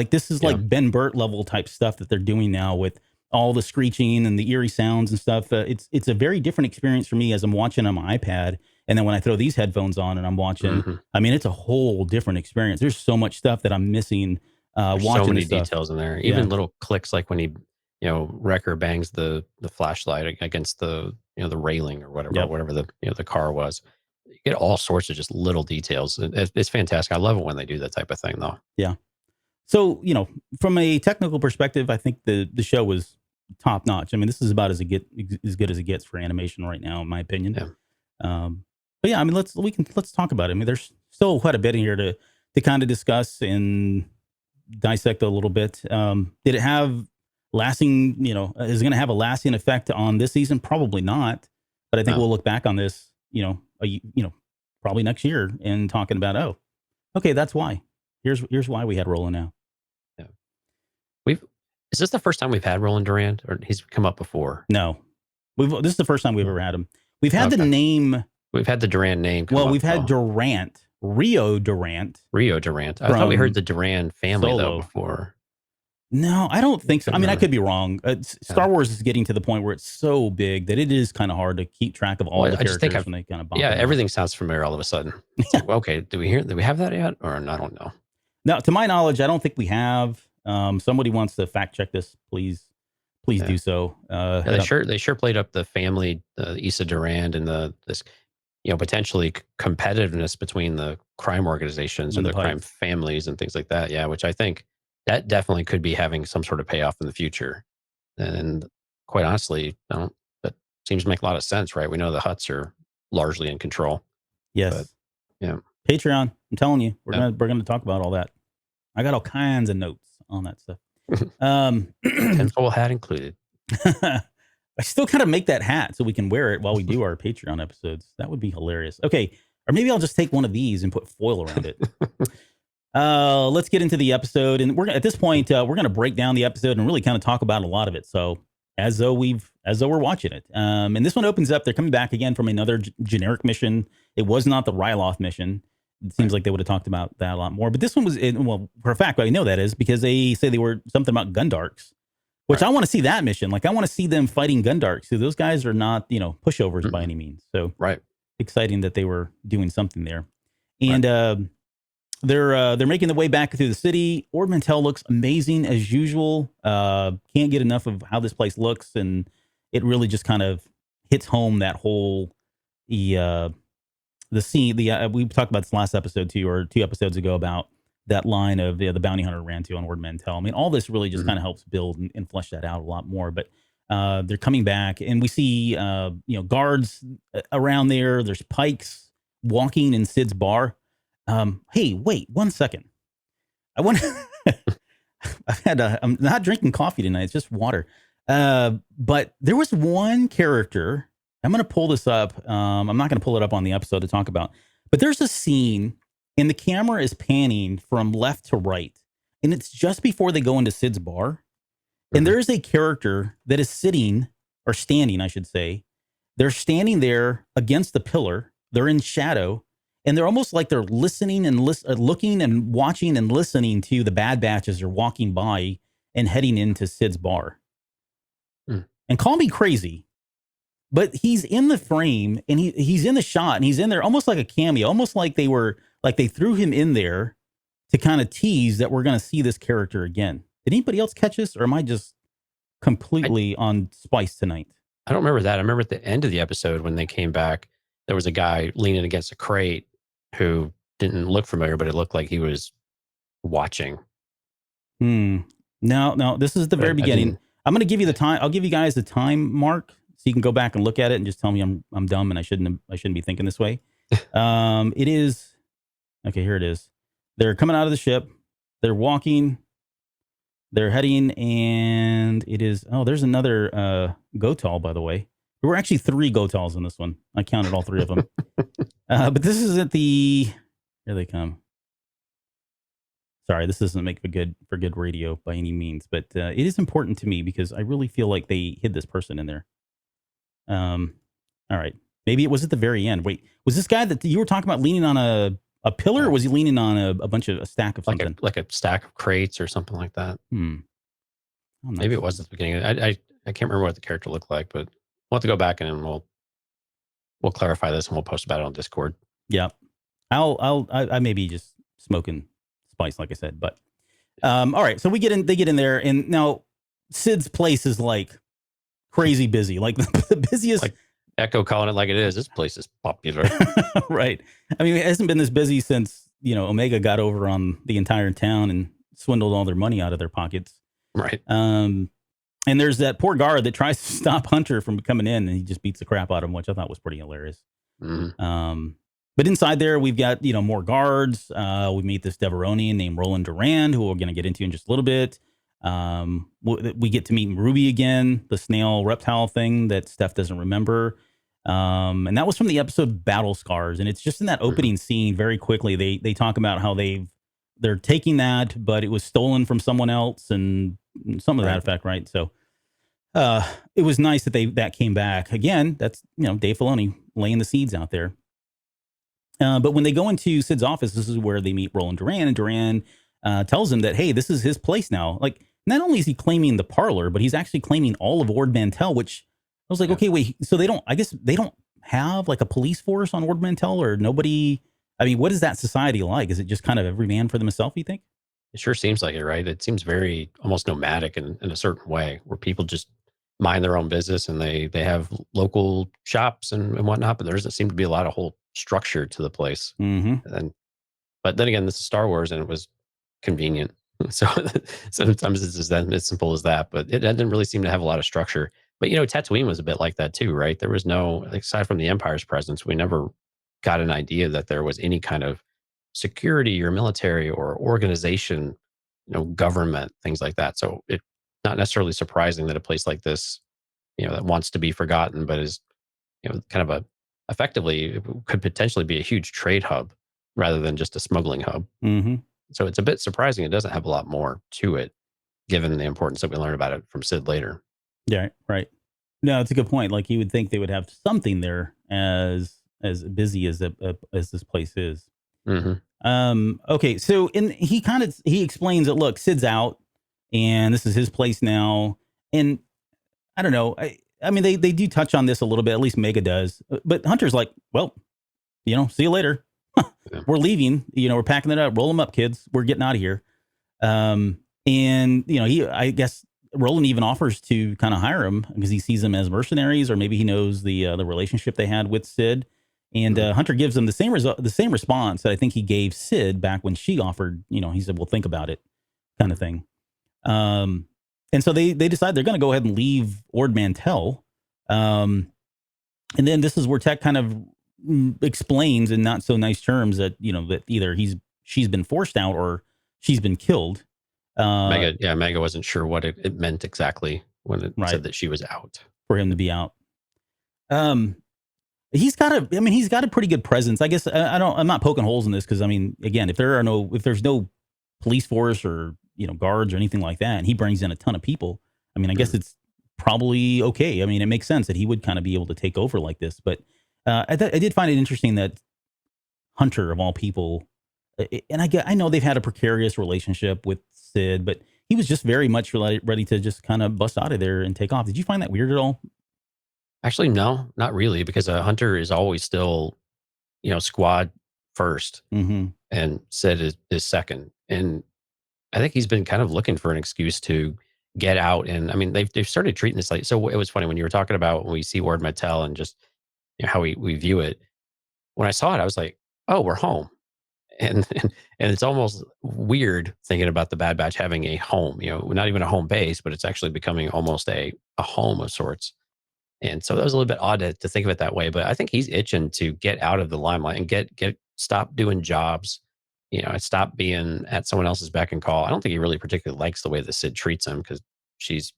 This is like Ben Burt level type stuff that they're doing now with all the screeching and the eerie sounds and stuff. It's a very different experience for me as I'm watching on my iPad. And then when I throw these headphones on and I'm watching, I mean, it's a whole different experience. There's so much stuff that I'm missing. There's so many details in there. Even little clicks like when he, Wrecker bangs the flashlight against the the railing or whatever the car was. You get all sorts of just little details. It's fantastic. I love it when they do that type of thing, though. Yeah. So from a technical perspective, I think the show was top notch. I mean, this is about as good as it gets for animation right now, in my opinion. Yeah. But yeah, I mean, let's talk about it. I mean, there's still quite a bit in here to kind of discuss and dissect a little bit. Did it have lasting, is it going to have a lasting effect on this season? Probably not. But I think we'll look back on this, probably next year and talking about, oh, okay, that's why. Here's why we had Roland now. Yeah. Is this the first time we've had Roland Durant, or he's come up before? No. This is the first time we've ever had him. We've had the name. We've had the Durant name come up. We've had Durant. Rio Durant. I thought we heard the Durant family though before. No, I don't think so. I mean, I could be wrong. Star Wars is getting to the point where it's so big that it is kind of hard to keep track of all the characters when they kind of bump. Yeah, everything sounds familiar all of a sudden. Okay, do we have that yet? Or I don't know. No, to my knowledge, I don't think we have. Somebody wants to fact check this, please do so. They sure played up the family, Issa Durand, and this potentially competitiveness between the crime organizations and the crime families and things like that. Yeah, which I think that definitely could be having some sort of payoff in the future. And quite honestly, that seems to make a lot of sense, right? We know the Hutts are largely in control. Yes. But, yeah. Patreon. I'm telling you, we're Yeah. gonna talk about all that. I got all kinds of notes on that stuff. Tinfoil hat included. I still kind of make that hat so we can wear it while we do our Patreon episodes. That would be hilarious. Okay, or maybe I'll just take one of these and put foil around it. Let's get into the episode, and at this point we're going to break down the episode and really kind of talk about a lot of it. So as though we're watching it. And this one opens up. They're coming back again from another generic mission. It was not the Ryloth mission. It seems like they would have talked about that a lot more. But this one was, well, for a fact, I know that is because they say they were something about Gundarks, which I want to see that mission. Like, I want to see them fighting Gundarks. So those guys are not, pushovers by any means. So exciting that they were doing something there. And they're making their way back through the city. Ord Mantell looks amazing as usual. Can't get enough of how this place looks, and it really just kind of hits home that whole the scene. We talked about this last episode too, or 2 episodes ago, about that line of the bounty hunter ran to on Ord Mantell. I mean, all this really just kind of helps build and flesh that out a lot more. But they're coming back, and we see guards around there. There's Pikes walking in Sid's bar. Hey, wait 1 second. I want. I'm not drinking coffee tonight. It's just water. But there was one character. I'm going to pull this up. I'm not going to pull it up on the episode to talk about. But there's a scene, and the camera is panning from left to right, and it's just before they go into Sid's bar. And there's a character that is sitting, or standing, I should say. They're standing there against the pillar. They're in shadow, and they're almost like they're listening and looking and watching and listening to the Bad Batch as they're walking by and heading into Sid's bar. And call me crazy, but he's in the frame, and he's in the shot, and he's in there almost like a cameo, almost like they threw him in there to kind of tease that we're going to see this character again. Did anybody else catch this, or am I just completely on spice tonight? I don't remember that. I remember at the end of the episode when they came back, there was a guy leaning against a crate who didn't look familiar, but it looked like he was watching. No, this is the very beginning. I'm going to give you the time. I'll give you guys the time mark so you can go back and look at it and just tell me I'm dumb and I shouldn't be thinking this way. It is okay. Here it is. They're coming out of the ship. They're walking. They're heading, and it is. Oh, there's another Gotal, by the way. There were actually 3 Gotals in this one. I counted all 3 of them. But this is at the. Here they come. Sorry, this doesn't make for good radio by any means, but it is important to me because I really feel like they hid this person in there. All right, maybe it was at the very end. Wait, was this guy that you were talking about leaning on a pillar, or was he leaning on a stack of something? Like a stack of crates or something like that. Maybe it was at the beginning. I can't remember what the character looked like, but we'll have to go back and we'll clarify this and we'll post about it on Discord. Yeah, I may be just smoking spice, like I said, but all right. So they get in there, and now Sid's place is like crazy busy, like the busiest. Like Echo calling it like it is. This place is popular. Right. I mean, it hasn't been this busy since, Omega got over on the entire town and swindled all their money out of their pockets. Right. And there's that poor guard that tries to stop Hunter from coming in, and he just beats the crap out of him, which I thought was pretty hilarious. But inside there, we've got, more guards. We meet this Deveronian named Roland Durand, who we're going to get into in just a little bit. We get to meet Ruby again, the snail reptile thing that Steph doesn't remember. And that was from the episode Battle Scars. And it's just in that opening scene very quickly. They talk about how they're taking that, but it was stolen from someone else and some of that effect, right? So it was nice that that came back. Again, that's, Dave Filoni laying the seeds out there. But when they go into Sid's office, this is where they meet Roland Durand, and Durand tells him that, hey, this is his place now. Like, not only is he claiming the parlor, but he's actually claiming all of Ord Mantell, which I was like, okay, wait, so they don't have like a police force on Ord Mantell, or nobody. I mean, what is that society like? Is it just kind of every man for themselves, you think? It sure seems like it, right? It seems very almost nomadic in a certain way, where people just mind their own business and they have local shops and whatnot, but there doesn't seem to be a lot of whole structure to the place. But then again, this is Star Wars, and it was convenient. So sometimes it's as simple as that, but it didn't really seem to have a lot of structure. But Tatooine was a bit like that too, right? There was no, aside from the Empire's presence, we never got an idea that there was any kind of security or military or organization, government, things like that. So it's not necessarily surprising that a place like this, that wants to be forgotten, but is, kind of effectively it could potentially be a huge trade hub rather than just a smuggling hub. Mm-hmm. So it's a bit surprising it doesn't have a lot more to it, given the importance that we learn about it from Sid later. Yeah, right. No, it's a good point. Like you would think they would have something there as busy as this place is. Hmm. Okay, so he explains that look, Sid's out, and this is his place now, and I don't know. I mean, they do touch on this a little bit. At least Mega does, but Hunter's like, well, see you later. Yeah. We're leaving. We're packing it up. Roll them up, kids. We're getting out of here. And I guess Roland even offers to kind of hire him because he sees them as mercenaries, or maybe he knows the relationship they had with Sid. And Hunter gives them the same response that I think he gave Sid back when she offered. He said, "Well, think about it," kind of thing. And so they decide they're going to go ahead and leave Ord Mantell. And then this is where Tech kind of explains in not so nice terms that that either she's been forced out or she's been killed. Mega wasn't sure what it meant exactly when it said that she was out. For him to be out. He's got a pretty good presence. I guess I'm not poking holes in this because again, if there's no police force or guards or anything like that, and he brings in a ton of people, I guess it's probably okay. It makes sense that he would kind of be able to take over like this. But I did find it interesting that Hunter, of all people, and I know they've had a precarious relationship with Sid, but he was just very much ready to just kind of bust out of there and take off. Did you find that weird at all? Actually, no, not really, because Hunter is always still, squad first, and Sid is second. And I think he's been kind of looking for an excuse to get out. And they've started treating this like, so it was funny when you were talking about when we see Ord Mantell and just how we view it. When I saw it, I was like, oh, we're home. And it's almost weird thinking about the Bad Batch having a home, not even a home base, but it's actually becoming almost a home of sorts. And so that was a little bit odd to think of it that way. But I think he's itching to get out of the limelight and stop doing jobs, and stop being at someone else's beck and call. I don't think he really particularly likes the way that Sid treats him because she's,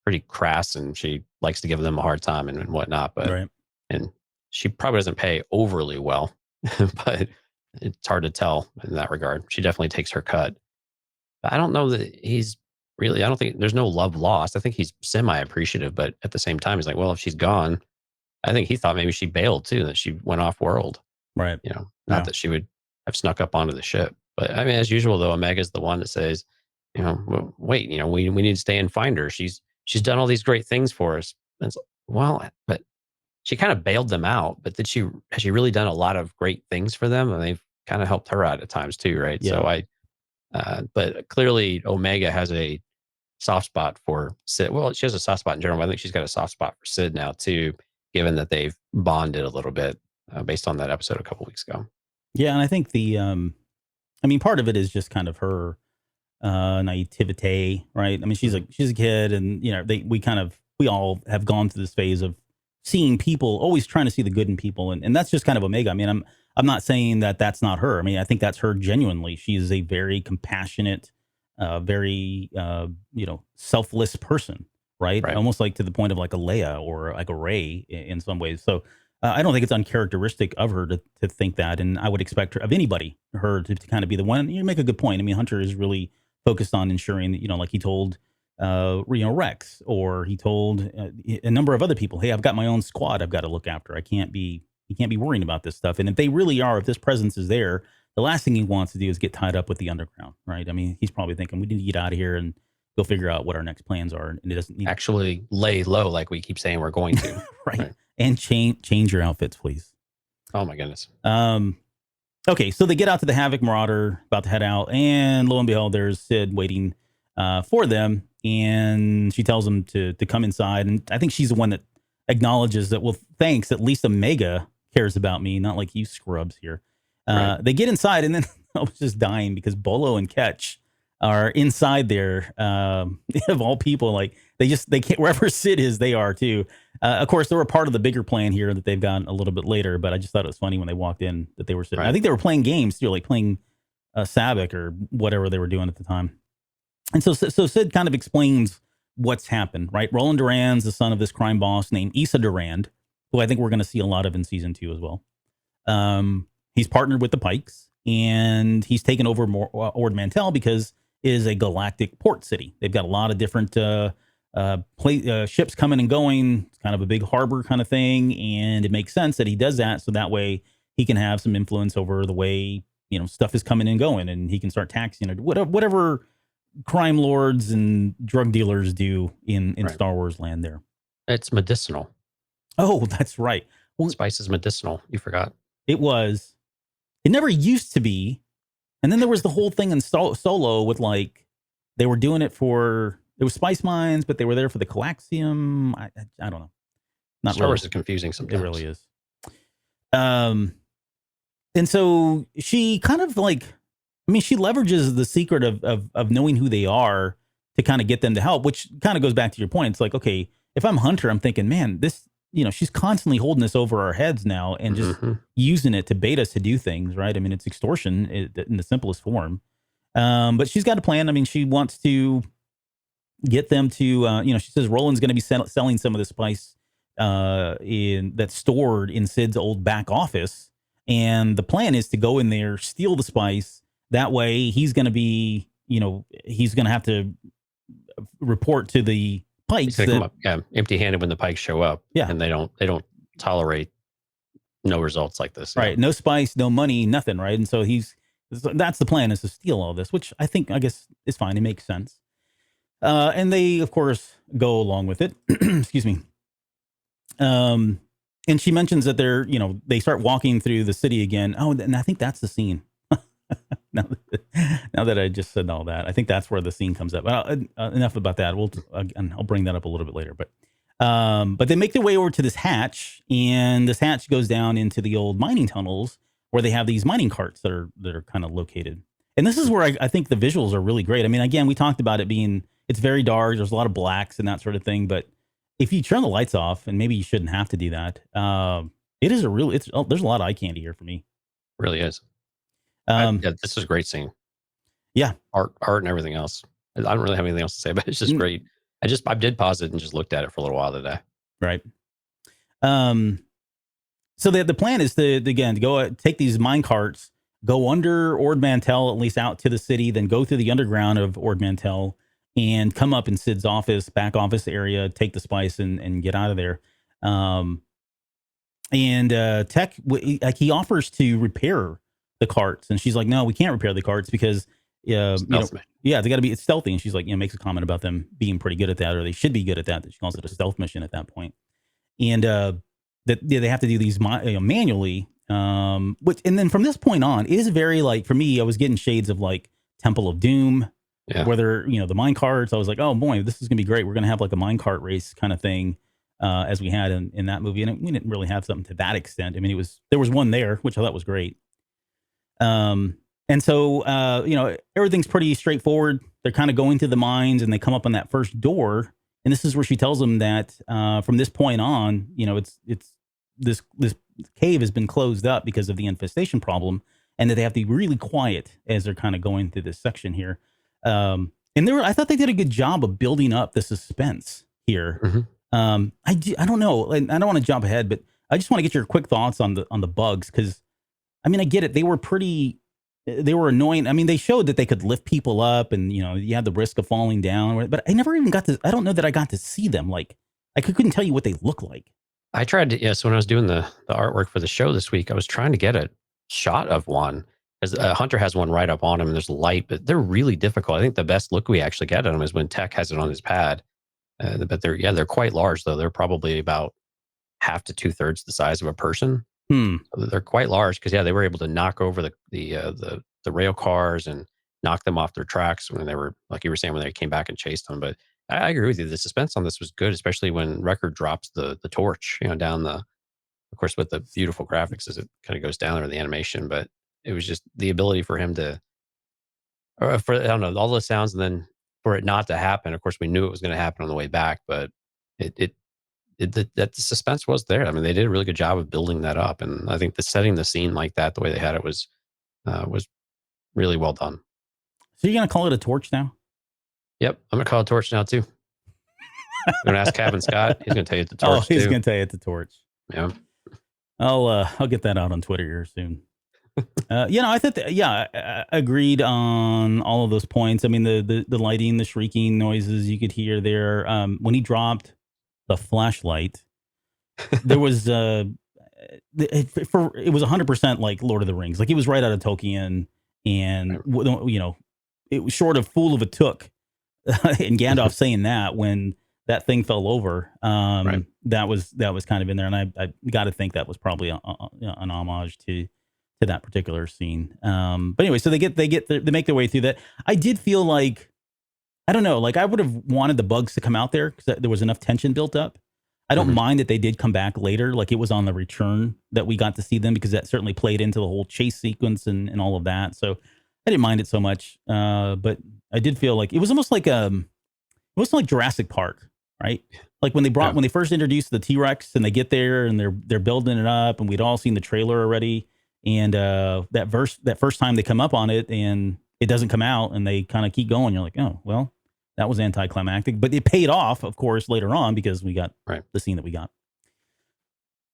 pretty crass and she likes to give them a hard time and whatnot. But right. And she probably doesn't pay overly well, but it's hard to tell in that regard. She definitely takes her cut. But I don't know that I don't think there's no love lost. I think he's semi-appreciative, but at the same time, he's like, well, if she's gone, I think he thought maybe she bailed too, that she went off world. Right. Not that she would have snuck up onto the ship. But as usual, though, Omega's the one that says, wait, we need to stay and find her. She's done all these great things for us. And it's, well, but she kind of bailed them out. But has she really done a lot of great things for them? And they've kind of helped her out at times too, right? Yeah. So but clearly Omega has a soft spot for Sid. Well, she has a soft spot in general, but I think she's got a soft spot for Sid now too, given that they've bonded a little bit based on that episode a couple weeks ago. Yeah, and I think part of it is just kind of her naivete, right? she's a kid, and we all have gone through this phase of seeing people, always trying to see the good in people, and that's just kind of Omega. I'm not saying that that's not her. I think that's her genuinely. She is a very compassionate, very selfless person, right? Almost like to the point of like a Leia or like a Rey in some ways. So I don't think it's uncharacteristic of her to think that, and I would expect her to kind of be the one. You make a good point. Hunter is really focused on ensuring that, like he told Rex, or he told a number of other people, hey, I've got my own squad I've got to look after. He can't be worrying about this stuff. And if this presence is there, the last thing he wants to do is get tied up with the underground, right? He's probably thinking we need to get out of here and go figure out what our next plans are. And it doesn't need actually lay low like we keep saying we're going to. right. And change your outfits, please. Oh my goodness. Okay, so they get out to the Havoc Marauder, about to head out, and lo and behold, there's Sid waiting for them, and she tells them to come inside. And I think she's the one that acknowledges that, well, thanks, at least Omega cares about me, not like you scrubs here. Right. They get inside, and then I was just dying because Bolo and Ketch are inside there. Of all people, like they can't, wherever Sid is, they are too. Of course, they were part of the bigger plan here that they've got a little bit later, but I just thought it was funny when they walked in that they were sitting. Right. I think they were playing games too, like playing Sabic or whatever they were doing at the time. And so Sid kind of explains what's happened, right? Roland Duran's the son of this crime boss named Issa Durand, who I think we're going to see a lot of in season 2 as well. He's partnered with the Pikes, and he's taken over Ord Mantell because it is a galactic port city. They've got a lot of different ships coming and going. It's kind of a big harbor kind of thing, and it makes sense that he does that so that way he can have some influence over the way stuff is coming and going, and he can start taxing it. Whatever crime lords and drug dealers do in Right. Star Wars land there. It's medicinal. Oh, that's right. Well, Spice is medicinal. You forgot. it was. It never used to be. And then there was the whole thing in Solo with like, they were doing it for, it was spice mines, but they were there for the Calaxium. I don't know. Not Star Wars really. is confusing sometimes. It really is. And so she kind of like, she leverages the secret of knowing who they are to kind of get them to help, which kind of goes back to your point. It's like, okay, if I'm Hunter, I'm thinking, man, this, she's constantly holding this over our heads now and just using it to bait us to do things, right? It's extortion in the simplest form. But she's got a plan. She wants to get them to, she says Roland's going to be selling some of the spice that's stored in Sid's old back office. And the plan is to go in there, steal the spice. That way he's going to be, he's going to have to report to the Pikes. Come up, empty-handed when the Pikes show up. Yeah. And they don't tolerate no results like this. Right. No spice, no money, nothing. Right. And so that's the plan, is to steal all this, which I guess is fine. It makes sense. And they, of course, go along with it. Excuse me. And she mentions that they start walking through the city again. Oh, and I think that's the scene. Now that I just said all that, I think that's where the scene comes up. Enough about that. I'll bring that up a little bit later. But they make their way over to this hatch, and this hatch goes down into the old mining tunnels where they have these mining carts that are kind of located. And this is where I think the visuals are really great. Again, we talked about it being, it's very dark. There's a lot of blacks and that sort of thing. But if you turn the lights off, and maybe you shouldn't have to do that, there's a lot of eye candy here for me. Really is. This is a great scene. Yeah. Art and everything else. I don't really have anything else to say, but it's just great. I did pause it and just looked at it for a little while today. Right. So the plan is to go take these mine carts, go under Ord Mantell, at least out to the city, then go through the underground of Ord Mantell and come up in Sid's back office area, take the spice and get out of there. Tech, he offers to repair the carts, and she's like, no, we can't repair the carts because they got to be, it's stealthy. And she's like, makes a comment about them being pretty good at that, or they should be good at that. She calls it a stealth mission at that point. And that they have to do these manually. And then from this point on, it is very, like, for me, I was getting shades of like Temple of Doom, whether, the mine carts, I was like, oh boy, this is gonna be great. We're gonna have like a mine cart race kind of thing, as we had in that movie. And we didn't really have something to that extent. There was one there, which I thought was great. And so, everything's pretty straightforward. They're kind of going to the mines, and they come up on that first door. And this is where she tells them that, from this point on, it's this cave has been closed up because of the infestation problem, and that they have to be really quiet as they're kind of going through this section here. And I thought they did a good job of building up the suspense here. Mm-hmm. I don't know, and I don't want to jump ahead, but I just want to get your quick thoughts on the bugs, because I get it. They were annoying. They showed that they could lift people up, and you had the risk of falling down, but I never even I don't know that I got to see them. Like, I couldn't tell you what they look like. I tried to, so when I was doing the artwork for the show this week, I was trying to get a shot of one, because Hunter has one right up on him and there's light, but they're really difficult. I think the best look we actually get at them is when Tech has it on his pad. But they're quite large though. They're probably about half to 2/3 the size of a person. So they're quite large, because they were able to knock over the rail cars and knock them off their tracks when they were, like you were saying, when they came back and chased them. But I agree with you. The suspense on this was good, especially when Wrecker drops the torch, down of course, with the beautiful graphics as it kind of goes down there, the animation. But it was just the ability for him to, I don't know, all those sounds, and then for it not to happen. Of course, we knew it was going to happen on the way back, but that the suspense was there. I mean, they did a really good job of building that up, and I think setting the scene like that, the way they had it, was really well done. So you're gonna call it a torch now? Yep, I'm gonna call it torch now too. I'm gonna ask Kevin Scott. He's gonna tell you it's a torch. Oh, he's too. gonna tell you it's a torch. Yeah. I'll get that out on Twitter here soon. I thought I agreed on all of those points. I mean, the lighting, the shrieking noises you could hear there. When he dropped the flashlight, there was it was 100% like Lord of the Rings. Like, it was right out of Tolkien, and it was short of fool of a took. And Gandalf saying that when that thing fell over, that was kind of in there, and I got to think that was probably an homage to that particular scene. But anyway, so they make their way through that. I did feel like, I don't know, like I would have wanted the bugs to come out there because there was enough tension built up. I don't mind that they did come back later, like it was on the return that we got to see them, because that certainly played into the whole chase sequence and all of that. So I didn't mind it so much, but I did feel like it was almost like Jurassic Park, right? Like when they first introduced the T-Rex and they get there and they're building it up, and we'd all seen the trailer already. And that first time they come up on it and it doesn't come out and they kind of keep going, you're like, oh, well, that was anticlimactic. But it paid off, of course, later on, because we got the scene that we got.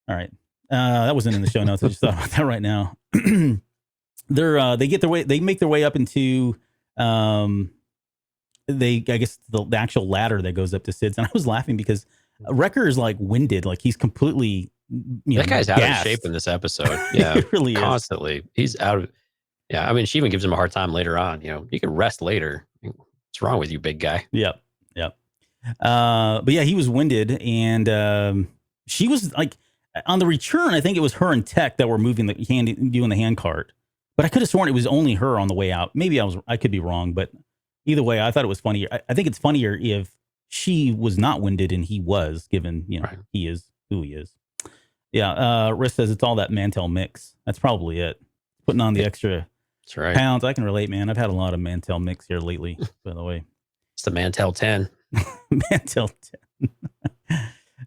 All right. That wasn't in the show notes. I just thought about that right now. They make their way up into the actual ladder that goes up to Sid's. And I was laughing because Wrecker is like winded, like he's completely, that guy's out of shape in this episode. Yeah, it really constantly. Is. He's out of. Yeah, I mean, she even gives him a hard time later on. You can rest later. What's wrong with you, big guy? Yep. But yeah, he was winded, and she was like on the return. I think it was her and Tech that were moving doing the hand cart. But I could have sworn it was only her on the way out. Maybe I could be wrong, but either way, I thought it was funnier. I think it's funnier if she was not winded and he was, given he is who he is. Yeah, Riss says it's all that Mantel mix. That's probably it. Putting on the extra pounds. I can relate, man. I've had a lot of Mantel mix here lately, by the way. It's the Mantel 10. Mantel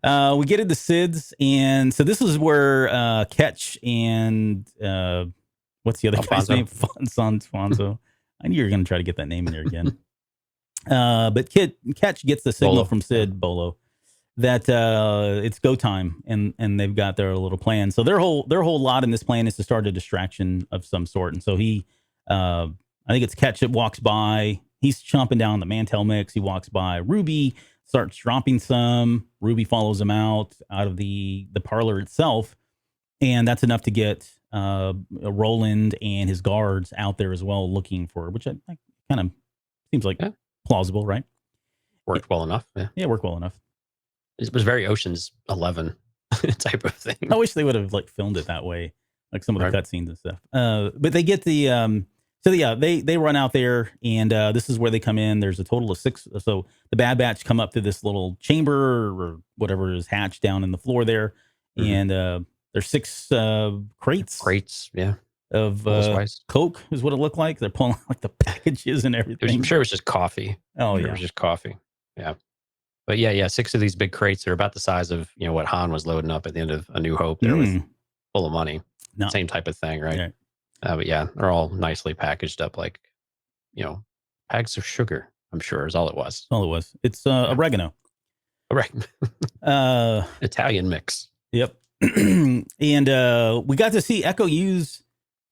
10. We get into Sid's, and so this is where Ketch and what's the other guy's name? Fonzo. I knew you were going to try to get that name in there again. But Ketch gets the signal from Sid, Bolo, that it's go time, and they've got their little plan. So their whole lot in this plan is to start a distraction of some sort. And so I think it's Ketch that walks by. He's chomping down the Mantel mix. He walks by Ruby, starts dropping some. Ruby follows him out of the parlor itself, and that's enough to get Roland and his guards out there as well, looking for, which I kind of seems like plausible, right? Worked well enough. Yeah, worked well enough. It was very Ocean's 11 type of thing. I wish they would have like filmed it that way, like some of the cutscenes and stuff. But they get the they run out there, and this is where they come in. There's a total of 6. So the Bad Batch come up to this little chamber or whatever is hatched down in the floor there, and there's 6 crates. Of Coke is what it looked like. They're pulling like the packages and everything. I'm sure it was just coffee. Oh yeah, it was just coffee. Yeah. But yeah, 6 of these big crates are about the size of what Han was loading up at the end of A New Hope. There with full of money, same type of thing, right? But yeah, they're all nicely packaged up, like bags of sugar. I'm sure is all it was. All it was. It's oregano. Italian mix. Yep. And we got to see Echo use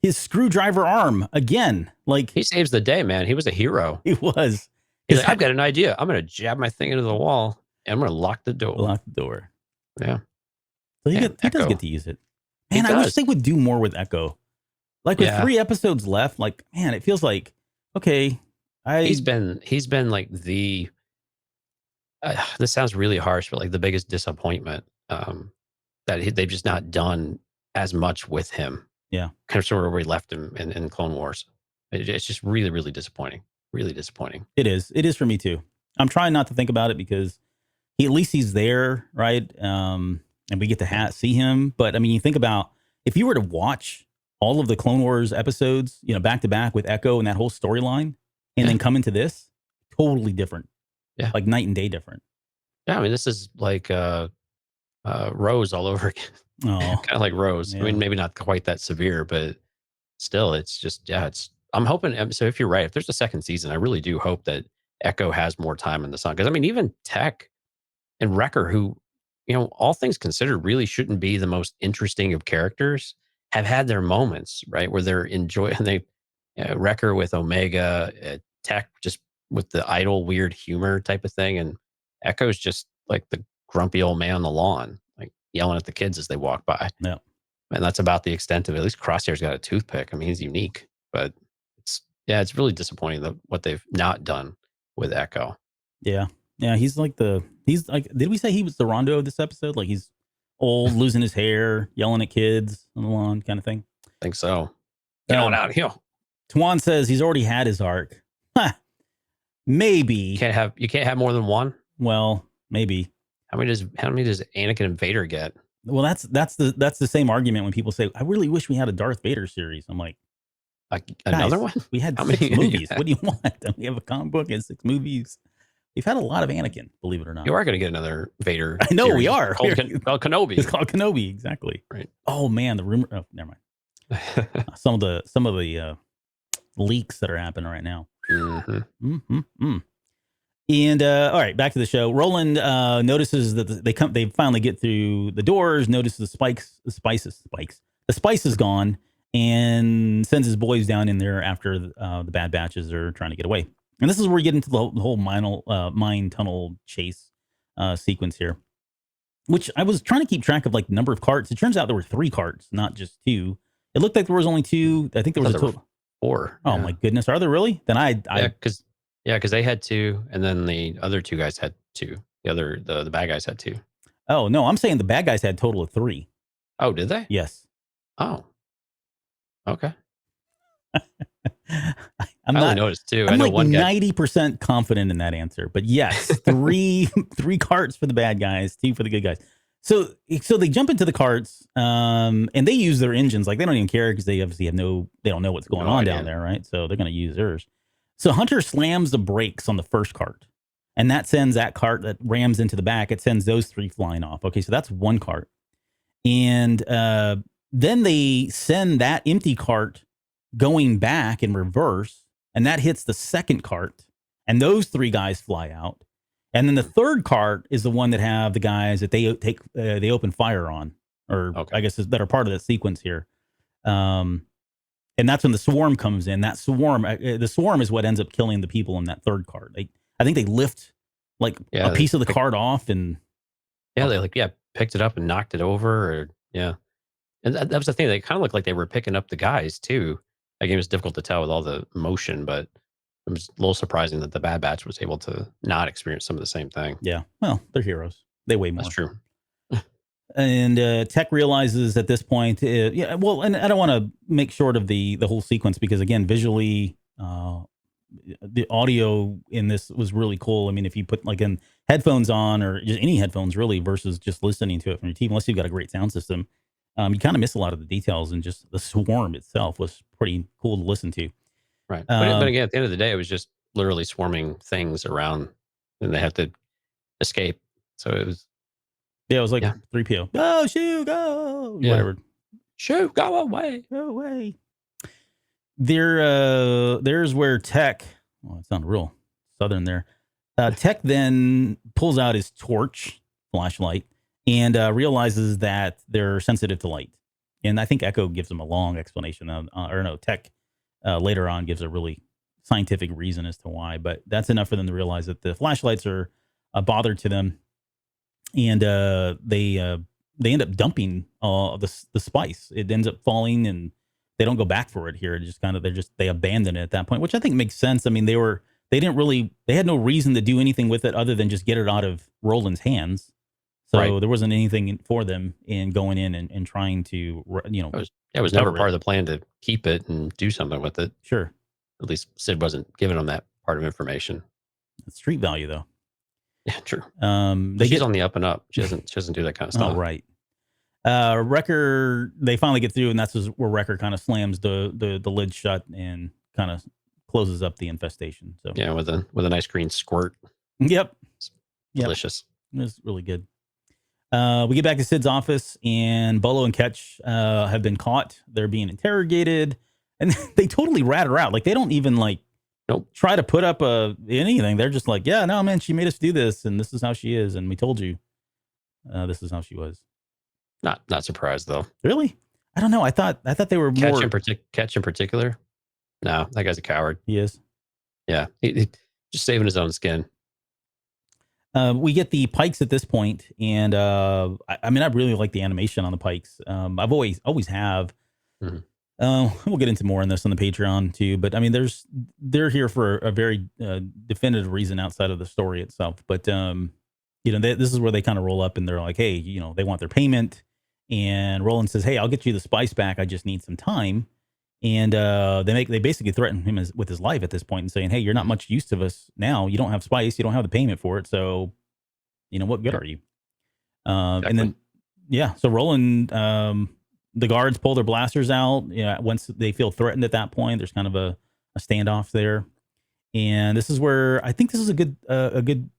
his screwdriver arm again. Like, he saves the day, man. He was a hero. He was. He's like, I've got an idea. I'm going to jab my thing into the wall, and I'm going to lock the door. Yeah. So he does get to use it. Man, I wish they would do more with Echo. Like, with 3 episodes left, like, man, it feels like, okay. He's been like the, this sounds really harsh, but like the biggest disappointment that they've just not done as much with him. Yeah. Kind of sort of where we left him in Clone Wars. It's just really, really disappointing. Really disappointing. It is. It is for me too. I'm trying not to think about it because at least he's there, right? And we get to see him. But I mean, you think about if you were to watch all of the Clone Wars episodes, back to back with Echo and that whole storyline, and then come into this, totally different. Yeah. Like night and day different. Yeah, I mean, this is like Rose all over again. Oh, Kind of like Rose. yeah. I mean, maybe not quite that severe, but still, it's just, yeah, it's, I'm hoping, so if you're right, if there's a second season, I really do hope that Echo has more time in the sun. Because, I mean, even Tech and Wrecker, who, all things considered, really shouldn't be the most interesting of characters, have had their moments, right? Where they're enjoying, Wrecker with Omega, Tech just with the idle, weird humor type of thing. And Echo's just like the grumpy old man on the lawn, like yelling at the kids as they walk by. Yeah. And that's about the extent of it. At least Crosshair's got a toothpick. I mean, he's unique, but it's really disappointing what they've not done with Echo. Yeah. Yeah. He's like, did we say he was the Rondo of this episode? Like he's old, losing his hair, yelling at kids on the lawn kind of thing. I think so. Get on out here. Tuan says he's already had his arc. Maybe. You can't have more than one. Well, maybe. How many does Anakin and Vader get? Well, that's the same argument when people say, I really wish we had a Darth Vader series. I'm like, another one? We had 6 movies. What do you want? We have a comic book and 6 movies. We've had a lot of Anakin, believe it or not. You are going to get another Vader. I know we are. Called Kenobi. It's called Kenobi, exactly. Right. Oh man, the rumor. Oh, never mind. Some of the leaks that are happening right now. Mm-hmm. And all right, back to the show. Roland notices that they finally get through the doors. Notices the spice is gone, and sends his boys down in there after the Bad Batches are trying to get away. And this is where we get into the whole mine tunnel chase sequence here, which I was trying to keep track of, like the number of carts. It turns out there were 3 carts, not just 2. It looked like there was only 2. I think there was a total 4. Oh my goodness, are there really? Then because they had 2, and then the other 2 guys had 2. The bad guys had 2. Oh no, I'm saying the bad guys had a total of 3. Oh, did they? Yes. Oh, okay. I only noticed 2. I'm I know like one guy. 90% confident in that answer, but yes, 3 carts for the bad guys, 2 for the good guys. So they jump into the carts, and they use their engines. Like they don't even care because they obviously they don't know what's going on down there, right? So they're going to use theirs. So Hunter slams the brakes on the first cart, and that sends that cart that rams into the back. It sends those 3 flying off. Okay, so that's 1 cart. And then they send that empty cart going back in reverse, and that hits the second cart, and those 3 guys fly out. And then the third cart is the one that have the guys that they open fire on, or I guess that are part of that sequence here. And that's when the swarm comes in. The swarm is what ends up killing the people in that third cart. I think they lift a piece of the cart off, and they picked it up and knocked it over, and that was the thing. They kind of looked like they were picking up the guys too. Again, it was difficult to tell with all the motion, but it was a little surprising that the Bad Batch was able to not experience some of the same thing. Yeah, well, they're heroes. They weigh more. That's true. And Tech realizes at this point, and I don't want to make short of the whole sequence because, again, visually, the audio in this was really cool. I mean, if you put in headphones on, or just any headphones really, versus just listening to it from your TV, unless you've got a great sound system, you kind of miss a lot of the details. And just the swarm itself was pretty cool to listen to. Right. But again, at the end of the day, it was just literally swarming things around, and they have to escape. So it was. Yeah, it was like 3PO. Go, shoot, go. Yeah. Whatever. Shoot, go away. Go away. There's where Tech, it sounded real southern there. Tech then pulls out his flashlight, and realizes that they're sensitive to light. And I think Echo gives him a long explanation. Tech later on gives a really scientific reason as to why. But that's enough for them to realize that the flashlights are a bother to them. And they end up dumping the spice. It ends up falling, and they don't go back for it here. It just they abandon it at that point, which I think makes sense. I mean, they had no reason to do anything with it other than just get it out of Roland's hands. So there wasn't anything for them in going in and trying to, it was never part of the plan to keep it and do something with it. Sure. At least Sid wasn't giving them that part of information. It's street value, though. Yeah, true. She's on the up and up. She doesn't do that kind of stuff. Oh, right. Wrecker, they finally get through, and that's where Wrecker kind of slams the lid shut and kind of closes up the infestation. So Yeah, with a nice green squirt. Yep. Delicious. It was really good. We get back to Sid's office, and Bolo and Ketch have been caught. They're being interrogated, and they totally rat her out. Like, they don't even Nope. try to put up anything. They're just like, yeah, no, man, she made us do this, and this is how she is, and we told you this is how she was. Not surprised though. Really? I don't know. I thought they were more. Ketch in particular. No, that guy's a coward. He is. Yeah, he just saving his own skin. We get the Pikes at this point, and I mean, I really like the animation on the Pikes. I've always have. Mm-hmm. We'll get into more on this on the Patreon too, but I mean, they're here for a very definitive reason outside of the story itself. But this is where they kind of roll up, and they're like, hey, they want their payment, and Roland says, hey, I'll get you the spice back. I just need some time. And they basically threaten him with his life at this point and saying, hey, you're not much use to us now. You don't have spice. You don't have the payment for it. So, what good are you? Exactly. And then, so Roland, the guards pull their blasters out. Once they feel threatened at that point, there's kind of a standoff there. And this is where I think this is a good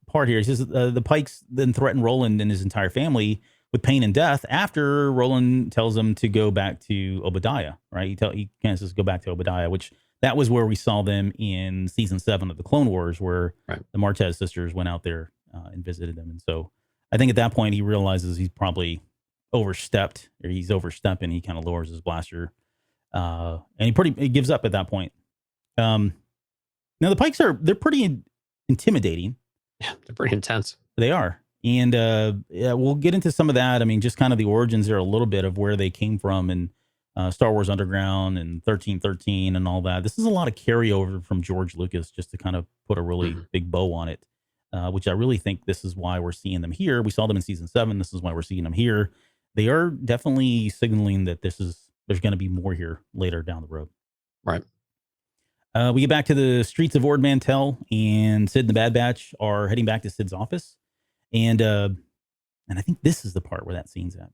part here. He says the Pikes then threaten Roland and his entire family with pain and death after Roland tells them to go back to Obadiah, right? He kind of says go back to Obadiah, which that was where we saw them in season 7 of the Clone Wars, where the Martez sisters went out there and visited them. And so I think at that point he realizes he's probably overstepped, or he's overstepping. He kind of lowers his blaster, and he gives up at that point. Now the Pikes they're pretty intimidating. Yeah, they're pretty intense. They are. And we'll get into some of that. I mean, just kind of the origins there a little bit of where they came from, and Star Wars Underground and 1313 and all that. This is a lot of carryover from George Lucas, just to kind of put a really big bow on it, which I really think this is why we're seeing them here. We saw them in season 7. This is why we're seeing them here. They are definitely signaling that there's going to be more here later down the road. Right. We get back to the streets of Ord Mantell, and Sid and the Bad Batch are heading back to Sid's office. And I think this is the part where that scene's at.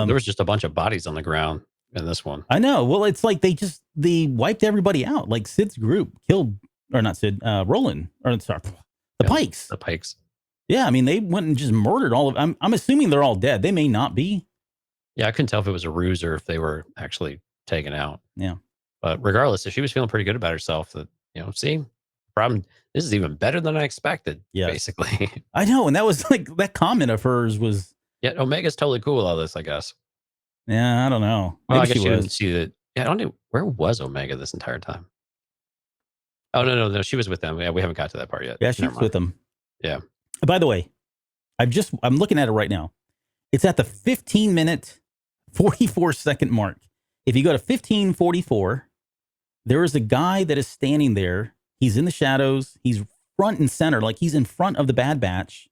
There was just a bunch of bodies on the ground in this one. I know. Well, it's like they wiped everybody out. Like Sid's group killed, or not Sid, Roland, or sorry, the Pikes. The Pikes. Yeah, I mean, they went and just murdered all of. I'm assuming they're all dead. They may not be. Yeah, I couldn't tell if it was a ruse or if they were actually taken out. Yeah. But regardless, if she was feeling pretty good about herself, that see, problem. This is even better than I expected. Yeah, basically. I know, and that was like that comment of hers was. Yeah, Omega's totally cool with all this, I guess. Yeah, I don't know. Well, I guess you didn't see that. Yeah, I don't know. Where was Omega this entire time? Oh no, she was with them. Yeah, we haven't got to that part yet. Yeah, she was with them. Yeah. By the way, I'm looking at it right now. It's at the 15-minute, 44-second mark. If you go to 15:44, there is a guy that is standing there. He's in the shadows. He's front and center, like he's in front of the Bad Batch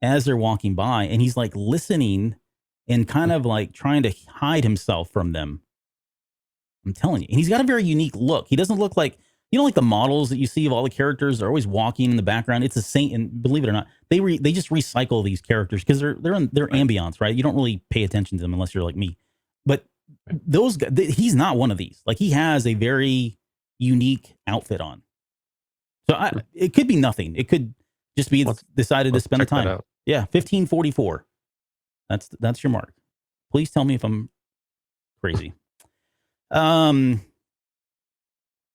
as they're walking by, and he's like listening and kind of like trying to hide himself from them. I'm telling you. And he's got a very unique look. He doesn't look like, like the models that you see of all the characters are always walking in the background. It's the same, and believe it or not, they just recycle these characters because they're ambience, right? You don't really pay attention to them unless you're like me. But those guys, he's not one of these. Like, he has a very unique outfit on. So it could be nothing. It could just be decided to spend the time. Yeah, 15:44. That's your mark. Please tell me if I'm crazy. And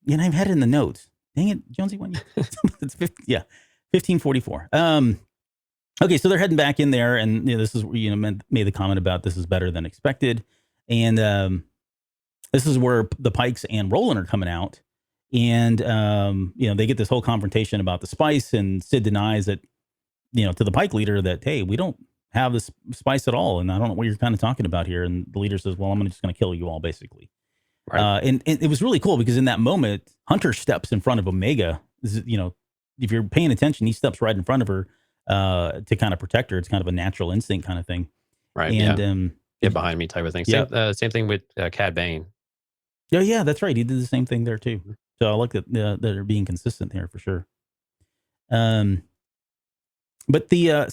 I've had it in the notes. Dang it, Jonesy, when you it's 15:44. Okay, so they're heading back in there, and this is made the comment about this is better than expected, and this is where the Pikes and Roland are coming out. And, they get this whole confrontation about the spice, and Sid denies that, to the Pike leader that, hey, we don't have this spice at all. And I don't know what you're kind of talking about here. And the leader says, well, I'm just going to kill you all, basically. Right. And it was really cool because in that moment, Hunter steps in front of Omega. If you're paying attention, he steps right in front of her to kind of protect her. It's kind of a natural instinct kind of thing. Right. And, get behind me type of thing. Same thing with Cad Bane. Yeah, that's right. He did the same thing there too. So I like that they're being consistent there for sure. But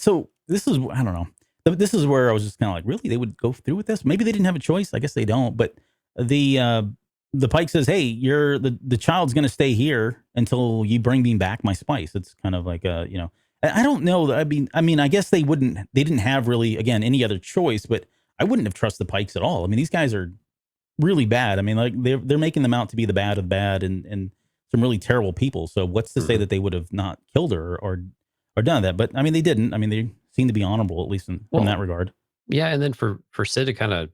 so this is, I don't know. This is where I was just kind of like, really, they would go through with this? Maybe they didn't have a choice. I guess they don't. But the the Pike says, "Hey, the child's going to stay here until you bring me back my spice." It's kind of like I don't know. I mean, I guess they didn't have really, again, any other choice, but I wouldn't have trusted the Pikes at all. I mean, these guys are really bad. I mean, like they're making them out to be the bad of the bad and some really terrible people. So what's to say that they would have not killed her or done that? But I mean, they didn't. I mean, they seem to be honorable, at least from that regard. Yeah, and then for Sid to kind of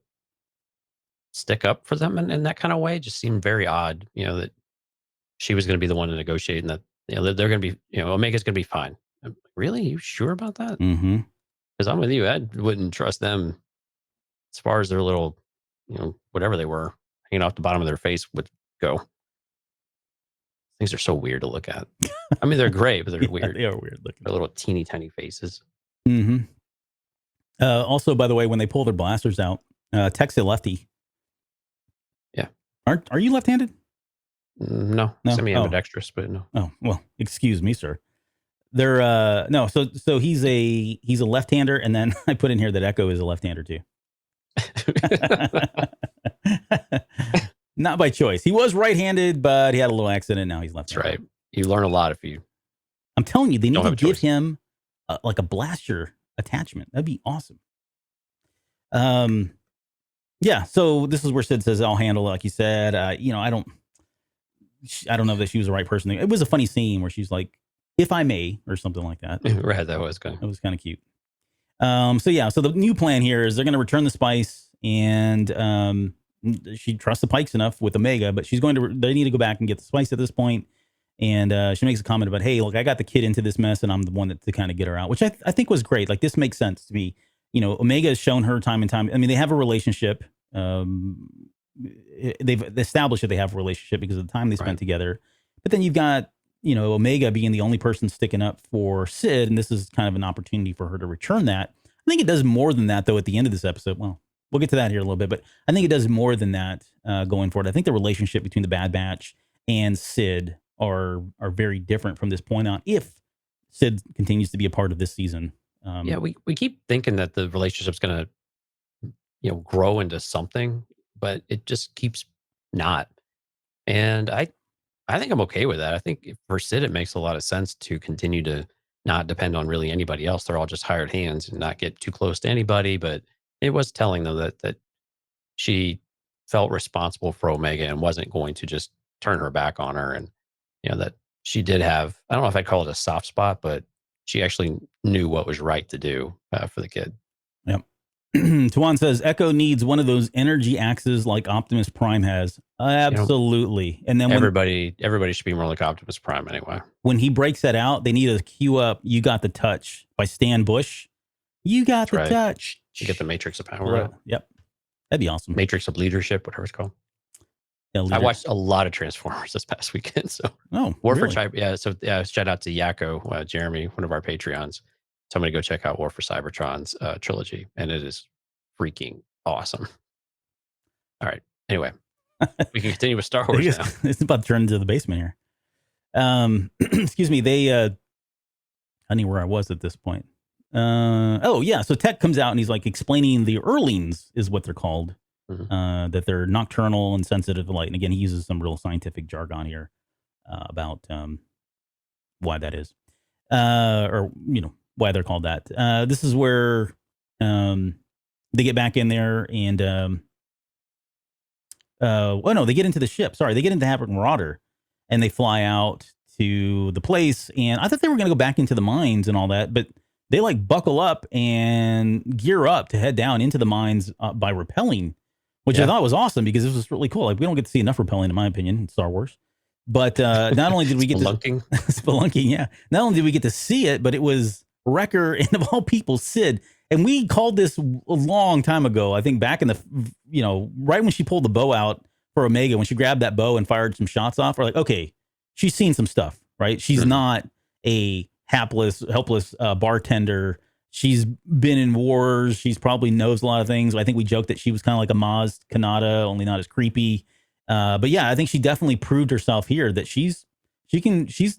stick up for them in that kind of way just seemed very odd. That she was going to be the one to negotiate, and that they're going to be, Omega's going to be fine. Really, you sure about that? Mm-hmm. Because I'm with you. I wouldn't trust them as far as their little, whatever they were hanging off the bottom of their face would go. Things are so weird to look at. I mean, they're great, but they're weird. They are weird looking. Their little teeny tiny faces. Mm-hmm. Also, by the way, when they pull their blasters out, Tech's a lefty. Yeah. Are you left-handed? No. Semi-ambidextrous, but no. Oh, well, excuse me, sir. They're no, so he's a left-hander, and then I put in here that Echo is a left-hander too. Not by choice. He was right-handed, but he had a little accident. Now he's left-handed. That's right. You learn a lot if you. I'm telling you, they need to give him like a blaster attachment. That'd be awesome. Yeah. So this is where Sid says, "I'll handle it," like you said. I don't know that she was the right person. It was a funny scene where she's like, "If I may," or something like that. Right. That was good. It was kind of cute. So the new plan here is they're going to return the spice, and she trusts the Pikes enough with Omega, but they need to go back and get the spice at this point. And she makes a comment about, "Hey, look, I got the kid into this mess, and I'm the one to kind of get her out," which I think was great. Like, this makes sense to me. Omega has shown her time and time. I mean, they have a relationship. They've established that they have a relationship because of the time they spent together. But then you've got, Omega being the only person sticking up for Sid, and this is kind of an opportunity for her to return that. I think it does more than that, though, at the end of this episode. Well, we'll get to that here in a little bit, but I think it does more than that going forward. I think the relationship between the Bad Batch and Sid are very different from this point on, if Sid continues to be a part of this season. Yeah, we keep thinking that the relationship's going to, grow into something, but it just keeps not. And I think I'm okay with that. I think for Sid, it makes a lot of sense to continue to not depend on really anybody else. They're all just hired hands and not get too close to anybody. But it was telling, though, that she felt responsible for Omega and wasn't going to just turn her back on her. And, that she did have, I don't know if I'd call it a soft spot, but she actually knew what was right to do for the kid. Yep. Tuan says, "Echo needs one of those energy axes like Optimus Prime has." Absolutely. And then everybody should be more like Optimus Prime anyway. When he breaks that out, they need to cue up "You Got the Touch" by Stan Bush. You got the touch. You get the Matrix of Power. Yep. That'd be awesome. Matrix of Leadership, whatever it's called. Yeah, I watched a lot of Transformers this past weekend. So War for Cyber. Yeah. So shout out to Yakko, Jeremy, one of our Patreons. So I'm going to go check out War for Cybertron's trilogy, and it is freaking awesome. All right. Anyway, we can continue with Star Wars now. It's about to turn into the basement here. Excuse me. I knew where I was at this point. So Tech comes out and he's like explaining the Earlings is what they're called. Mm-hmm. That they're nocturnal and sensitive to light. And again, he uses some real scientific jargon here about why that is. Or why they're called that. This is where they get back in there and they get into the ship. Sorry, they get into Havoc Marauder and they fly out to the place. And I thought they were going to go back into the mines and all that, but they like buckle up and gear up to head down into the mines by rappelling, which I thought was awesome because this was really cool. Like, we don't get to see enough rappelling, in my opinion, in Star Wars. But not only did we get spelunking, yeah. Not only did we get to see it, but it was Wrecker and, of all people, Sid. And we called this a long time ago. I think back in the, right when she pulled the bow out for Omega, when she grabbed that bow and fired some shots off, we're like, okay, she's seen some stuff, right? She's not a helpless bartender. She's been in wars. She's probably knows a lot of things. I think we joked that she was kind of like a Maz Kanata, only not as creepy. But yeah, I think she definitely proved herself here that she's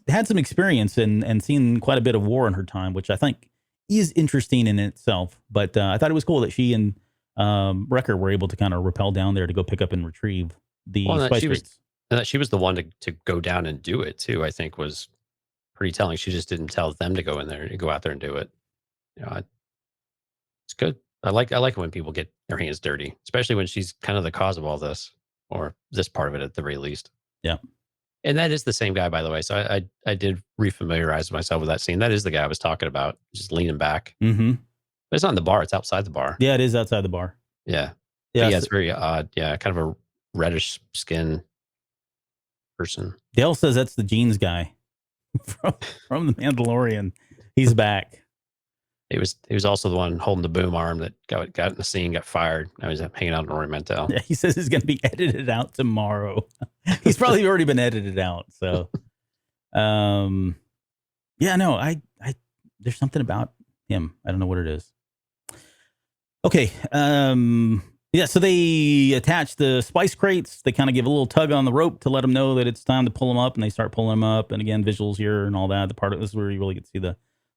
had some experience and seen quite a bit of war in her time, which I think is interesting in itself. But I thought it was cool that she and Wrecker were able to kind of rappel down there to go pick up and retrieve the Well, and that spice she was crates. and that she was the one to go down and do it too, I think was pretty telling. She just didn't tell them to go out there and do it. You know, it's good. I like it when people get their hands dirty, especially when she's kind of the cause of all this, or this part of it at the very least. Yeah. And that is the same guy, by the way. So I did refamiliarize myself with that scene. That is the guy I was talking about, just leaning back. Mm-hmm. But it's not in the bar; it's outside the bar. Yeah, it is outside the bar. Yeah, Yeah. but yeah, it's very odd. Yeah, kind of a reddish skin person. Dale says that's the jeans guy from the Mandalorian. He's back. He was also the one holding the boom arm that got in the scene, got fired. Now he's hanging out in Oriental. Yeah, he says it's going to be edited out tomorrow. He's probably already been edited out. So, yeah, no, I there's something about him. I don't know what it is. Okay. Yeah, so they attach the spice crates. They kind of give a little tug on the rope to let them know that it's time to pull them up, and they start pulling them up. And again, visuals here and all that. This is where you really get to see the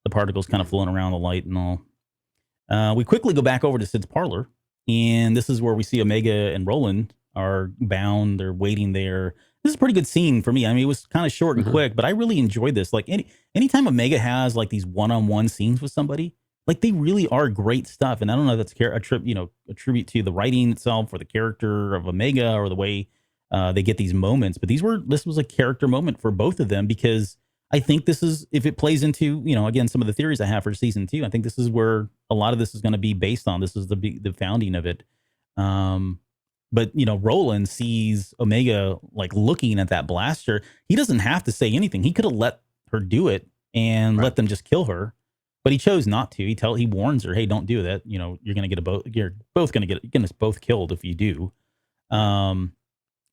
particles kind of floating around the light and all. We quickly go back over to Sid's parlor, and this is where we see Omega and Roland are bound. They're waiting there. This is a pretty good scene for me. I mean, it was kind of short and quick, but I really enjoyed this. Like anytime Omega has like these one-on-one scenes with somebody, like they really are great stuff. And I don't know if that's a tribute to the writing itself or the character of Omega or the way they get these moments. But this was a character moment for both of them, because I think this is, if it plays into, again, some of the theories I have for season 2, I think this is where a lot of this is going to be based on. This is the founding of it. But Roland sees Omega like looking at that blaster. He doesn't have to say anything. He could have let her do it and let them just kill her. But he chose not to. He warns her, "Hey, don't do that. You're going to get you're both going to get us both killed if you do." And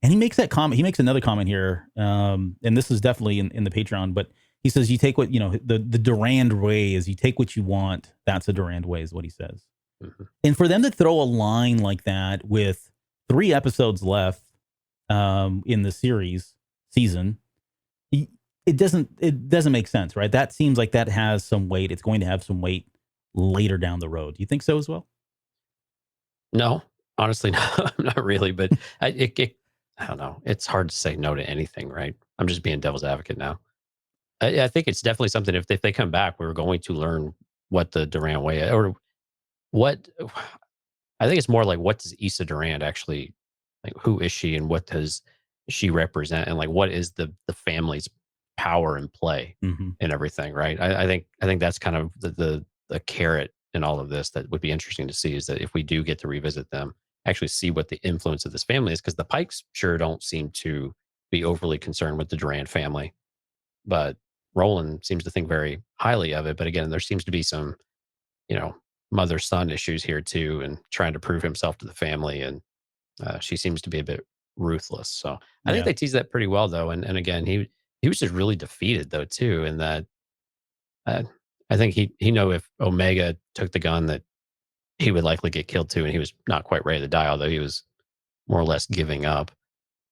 he makes that comment. He makes another comment here, and this is definitely in the Patreon. But he says, "You take what the Durand way is. You take what you want. That's a Durand way," is what he says. Mm-hmm. And for them to throw a line like that with 3 episodes left in the season. It doesn't make sense, right? That seems like that has some weight. It's going to have some weight later down the road. Do you think so as well? No, honestly, not really. But I don't know. It's hard to say no to anything, right? I'm just being devil's advocate now. I think it's definitely something. If they come back, we're going to learn what the Durand way, or what. I think it's more like, what does Issa Durand actually, like? Who is she, and what does she represent, and like what is the family's power and play and everything, right? I think that's kind of the carrot in all of this that would be interesting to see, is that if we do get to revisit them, actually see what the influence of this family is, because the Pikes sure don't seem to be overly concerned with the Durand family, but Roland seems to think very highly of it. But again, there seems to be some, mother-son issues here too, and trying to prove himself to the family, and she seems to be a bit ruthless. So I think they tease that pretty well, though. And again, he was just really defeated, though, too, in that I think he know if Omega took the gun that he would likely get killed too, and he was not quite ready to die, although he was more or less giving up.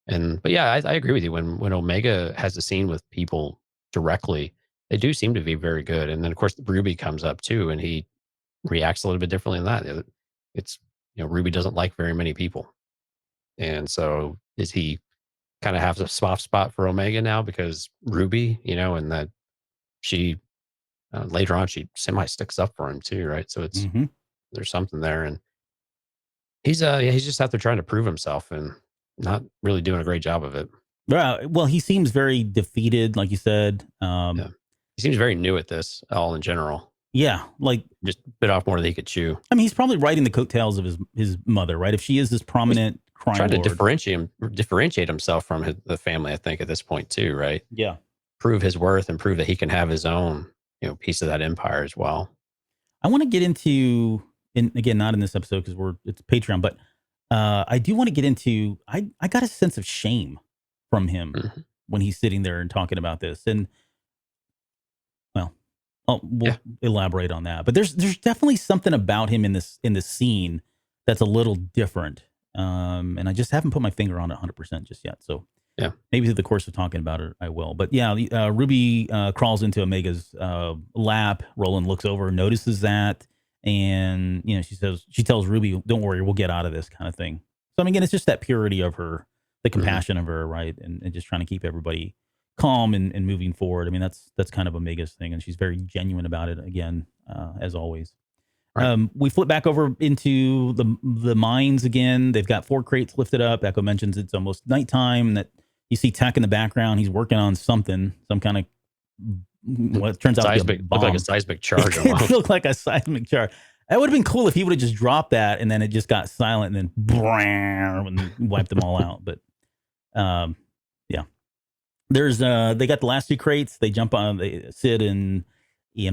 But yeah, I agree with you. When Omega has a scene with people directly, they do seem to be very good. And then of course Ruby comes up too, and he reacts a little bit differently in that. It's Ruby doesn't like very many people, and so is he kind of have a soft spot for Omega now because Ruby, and that she later on she semi sticks up for him too, right? So it's there's something there, and he's just out there trying to prove himself and not really doing a great job of it. Well, he seems very defeated, like you said. Yeah. He seems very new at this, all in general. Yeah, like just bit off more than he could chew. I mean, he's probably riding the coattails of his mother, right? If she is this prominent crime trying lord. To differentiate himself from the family, I think, at this point too, right? Yeah, prove his worth and prove that he can have his own piece of that empire as well. I want to get into, and again, not in this episode because it's Patreon, but I do want to get into. I got a sense of shame from him when he's sitting there and talking about this, and we'll elaborate on that. But there's definitely something about him in this scene that's a little different, and I just haven't put my finger on it 100% just yet. So maybe through the course of talking about it, I will. But yeah, Ruby crawls into Omega's lap. Roland looks over, notices that, and she tells Ruby, "Don't worry, we'll get out of this," kind of thing. So I mean, again, it's just that purity of her the compassion of her, right, and just trying to keep everybody calm and moving forward. I mean, that's kind of Omega's thing, and she's very genuine about it. Again, as always. Right. We flip back over into the mines again. They've got 4 crates lifted up. Echo mentions it's almost nighttime, and that you see Tech in the background. He's working on something, some kind of what turns out to be a bomb. Looked like a seismic charge. It looked like a seismic charge. That would have been cool if he would have just dropped that and then it just got silent and then and wiped them all out. But yeah, there's they got the last 2 crates. They jump on. Sid and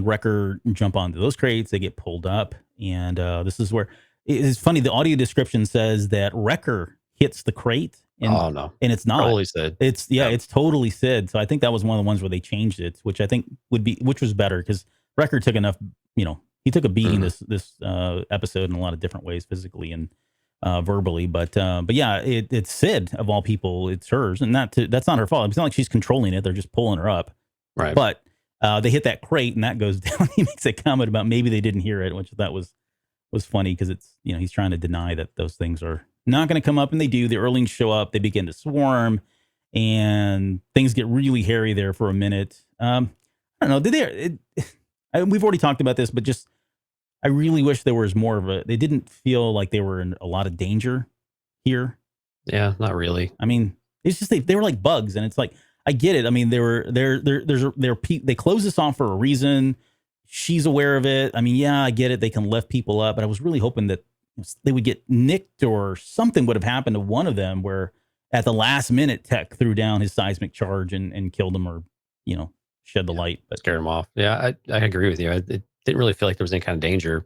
Wrecker jump onto those crates. They get pulled up, and this is where it's funny. The audio description says that Wrecker hits the crate. And, oh no! And it's not. Totally Sid. It's totally Sid. So I think that was one of the ones where they changed it, which I think which was better because Wrecker took enough. He took a beating this episode in a lot of different ways, physically and verbally. But yeah, it's Sid of all people. It's hers, and that's not her fault. It's not like she's controlling it. They're just pulling her up. Right. But they hit that crate, and that goes down. He makes a comment about maybe they didn't hear it, which that was funny because it's he's trying to deny that those things are not going to come up, and they do. The Earlings show up. They begin to swarm, and things get really hairy there for a minute. I don't know. We've already talked about this, but just I really wish there was more of a. They didn't feel like they were in a lot of danger here. Yeah, not really. I mean, it's just they were like bugs, and it's like I get it. I mean, they close this off for a reason. She's aware of it. I mean, yeah, I get it. They can lift people up, but I was really hoping that they would get nicked or something would have happened to one of them where at the last minute Tech threw down his seismic charge and killed him or, shed the light. But scared him off. Yeah, I agree with you. It didn't really feel like there was any kind of danger.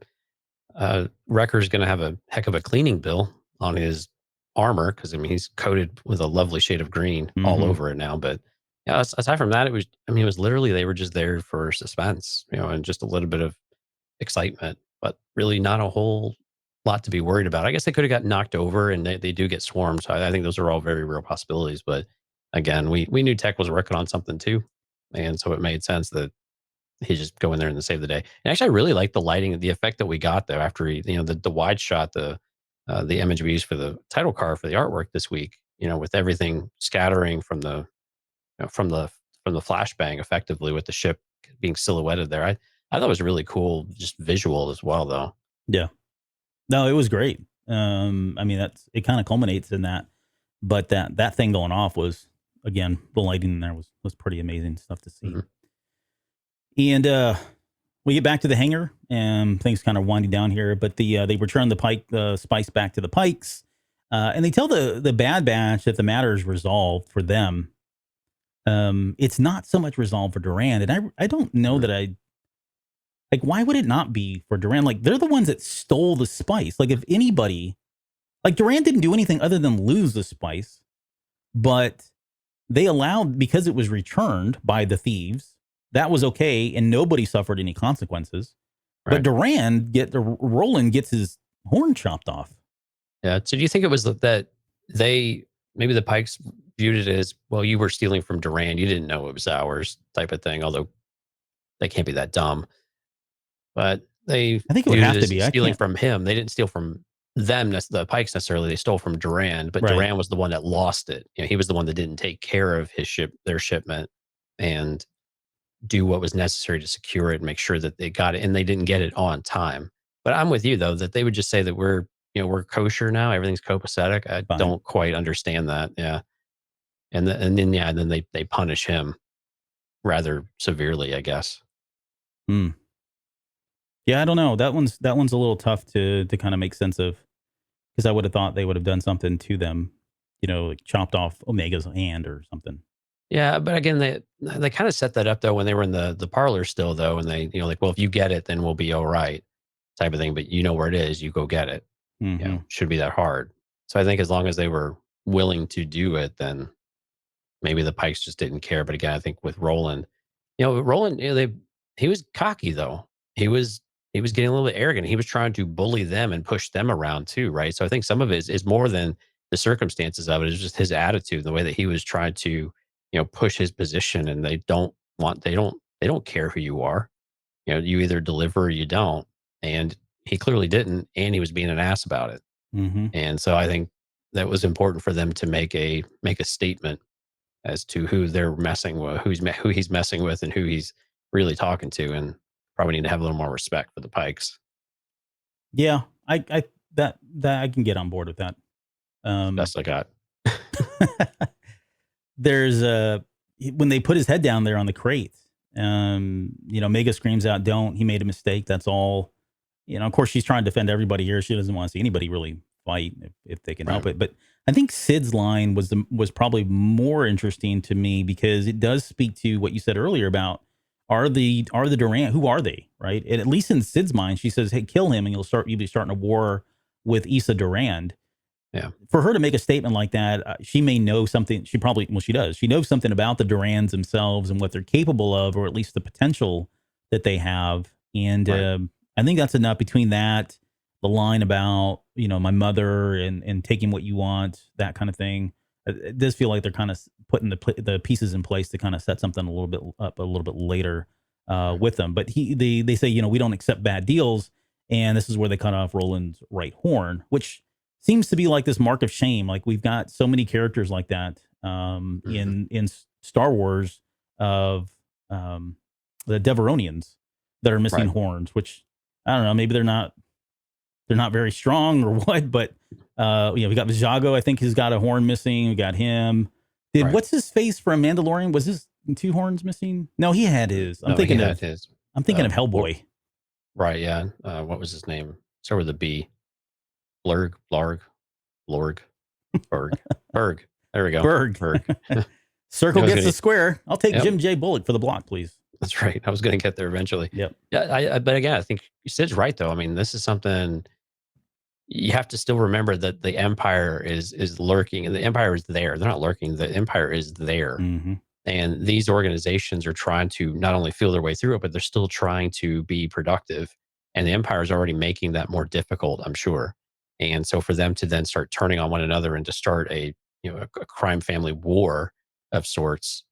Wrecker's going to have a heck of a cleaning bill on his armor because, I mean, he's coated with a lovely shade of green all over it now. But yeah, aside from that, it was literally they were just there for suspense, and just a little bit of excitement, but really not a whole lot to be worried about. I guess they could have got knocked over, and they do get swarmed. So I think those are all very real possibilities. But again, we knew Tech was working on something too, and so it made sense that he just go in there and save the day. And actually, I really like the lighting, the effect that we got there after he, the wide shot, the image we used for the title card for the artwork this week. With everything scattering from the from the flashbang, effectively with the ship being silhouetted there. I thought it was really cool, just visual as well, though. Yeah. No, it was great. I mean, it kind of culminates in that, but that thing going off was, again, the lighting in there was pretty amazing stuff to see. And we get back to the hangar, and things kind of winding down here. But they return the spice back to the Pikes, and they tell the Bad Batch that the matter is resolved for them. It's not so much resolved for Durand, and I don't know that why would it not be for Durand? Like, they're the ones that stole the spice. Like, if anybody, like, Durand didn't do anything other than lose the spice, but they allowed, because it was returned by the thieves, that was okay, and nobody suffered any consequences. Right. But Roland gets his horn chopped off. Yeah. So do you think it was that maybe the Pikes viewed it as, well, you were stealing from Durand, you didn't know it was ours, type of thing, although they can't be that dumb. But I think it would have to be stealing from him. They didn't steal from them, the Pikes necessarily. They stole from Durand, but right. Durand was the one that lost it. He was the one that didn't take care of their shipment, and do what was necessary to secure it and make sure that they got it, and they didn't get it on time. But I'm with you, though, that they would just say that we're kosher now, everything's copacetic. I don't quite understand that. Yeah. And then they punish him rather severely, I guess. Yeah, I don't know. That one's a little tough to kind of make sense of, because I would have thought they would have done something to them, like chopped off Omega's hand or something. Yeah, but again, they kind of set that up though when they were in the parlor still though, and they well, if you get it, then we'll be all right, type of thing. But you know where it is, you go get it. Should be that hard. So I think as long as they were willing to do it, then maybe the Pikes just didn't care. But again, I think with Roland, he was cocky though. He was getting a little bit arrogant. He was trying to bully them and push them around too, right? So I think some of it is more than the circumstances of it. It's just his attitude, the way that he was trying to, push his position. And they don't care who you are. You either deliver or you don't. And he clearly didn't, and he was being an ass about it. And so I think that was important for them to make a statement as to who they're messing with, who he's messing with, and who he's really talking to, and probably need to have a little more respect for the Pikes. Yeah, I that I can get on board with that. Best I got. There's when they put his head down there on the crate, Mega screams out, "Don't! He made a mistake. That's all." Of course, she's trying to defend everybody here. She doesn't want to see anybody really fight if they can help it. But I think Sid's line was probably more interesting to me because it does speak to what you said earlier about are the Durant, who are they, right? And at least in Sid's mind, she says, "Hey, kill him, and you'll be starting a war with Issa Durand." Yeah. For her to make a statement like that, she may know something. She does. She knows something about the Durands themselves and what they're capable of, or at least the potential that they have. And I think that's enough between that, the line about, my mother and taking what you want, that kind of thing. It does feel like they're kind of putting the pieces in place to kind of set something a little bit later with them. But they say, we don't accept bad deals. And this is where they cut off Roland's right horn, which seems to be like this mark of shame. Like we've got so many characters like that in Star Wars of the Deveronians that are missing horns, which I don't know, maybe they're not very strong or what, but we got Vijago, I think he's got a horn missing. We got him. What's his face from Mandalorian? Was his 2 horns missing? No, he had his. I'm thinking of Hellboy. Right, yeah. What was his name? Start with a B. Blurg, Blarg, Lorg, Berg. Berg. There we go. Berg. Circle gets the square. I'll take Jim J. Bullock for the block, please. That's right. I was going to get there eventually. Yep. Yeah. But again, I think Sid's right, though. I mean, this is something you have to still remember that the Empire is lurking, and the Empire is there. They're not lurking. The Empire is there. Mm-hmm. And these organizations are trying to not only feel their way through it, but they're still trying to be productive. And the Empire is already making that more difficult, I'm sure. And so for them to then start turning on one another and to start a crime family war of sorts,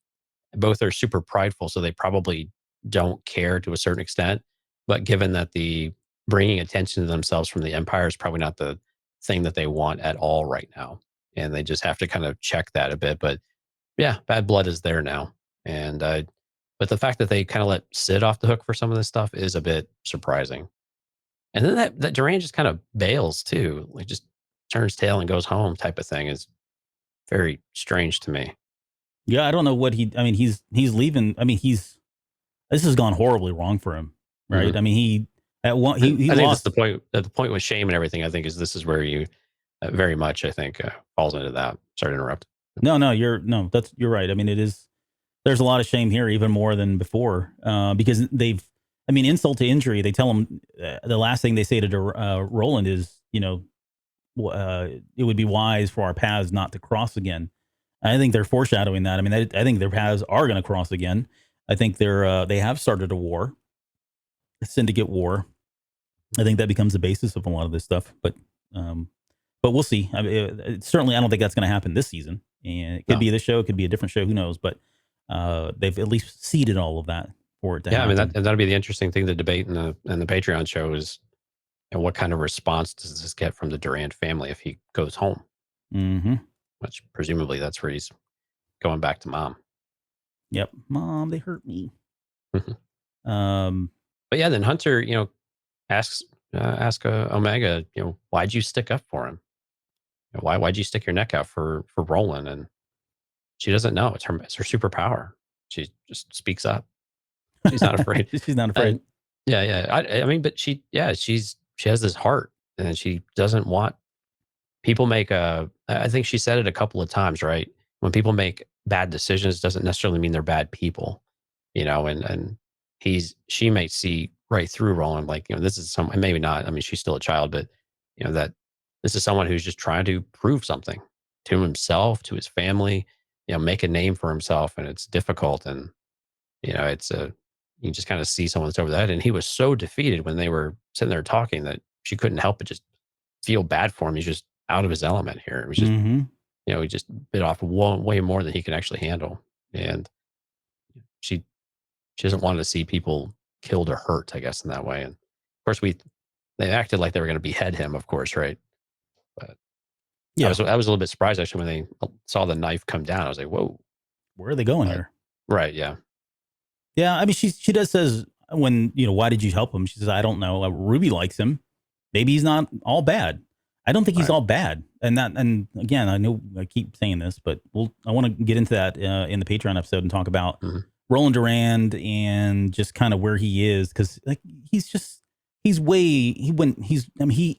both are super prideful, so they probably don't care to a certain extent. But given that the bringing attention to themselves from the Empire is probably not the thing that they want at all right now, and they just have to kind of check that a bit. But yeah, bad blood is there now, and but the fact that they kind of let Sid off the hook for some of this stuff is a bit surprising. And then that Durand just kind of bails too, like just turns tail and goes home type of thing is very strange to me. Yeah, I don't know what he's leaving. I mean, this has gone horribly wrong for him, right? Mm-hmm. I mean, he I lost think that's the point. The point with shame and everything, I think, this is where you very much, I think, falls into that. Sorry to interrupt. No, you're right. I mean, there's a lot of shame here, even more than before, because insult to injury. They tell him the last thing they say to Roland is, it would be wise for our paths not to cross again. I think they're foreshadowing that. I mean, I think their paths are going to cross again. I think they have started a war, a syndicate war. I think that becomes the basis of a lot of this stuff. But we'll see. I mean, certainly, I don't think that's going to happen this season. And it could be this show, it could be a different show. Who knows? But they've at least seeded all of that for it to happen. I mean, that'll be the interesting thing to debate in the Patreon show is, what kind of response does this get from the Durand family if he goes home? Mm-hmm. Which presumably that's where he's going back to mom. Yep, Mom, they hurt me. But yeah, then Hunter, asks Omega, why'd you stick up for him? Why'd you stick your neck out for Roland? And she doesn't know. It's her superpower. She just speaks up. She's not afraid. She's not afraid. I mean, but she has this heart, and she doesn't want people make I think she said it a couple of times, right? When people make bad decisions, doesn't necessarily mean they're bad people, and she may see right through Roland, like, this is maybe not, I mean, she's still a child, but that this is someone who's just trying to prove something to himself, to his family, make a name for himself, and it's difficult. And, it's you just kind of see someone that's over that. And he was so defeated when they were sitting there talking that she couldn't help but just feel bad for him. He's just out of his element here. It was just, he just bit off way more than he could actually handle. And she doesn't want to see people killed or hurt, I guess, in that way. And of course, they acted like they were going to behead him, of course, right? But I was a little bit surprised actually when they saw the knife come down. I was like, whoa, where are they going here? Right. Yeah. Yeah. I mean, she does says when, why did you help him? She says, I don't know. Ruby likes him. Maybe he's not all bad. I don't think he's all bad. And again, I know I keep saying this, but I want to get into that in the Patreon episode and talk about Roland Durand and just kind of where he is. Cause like, he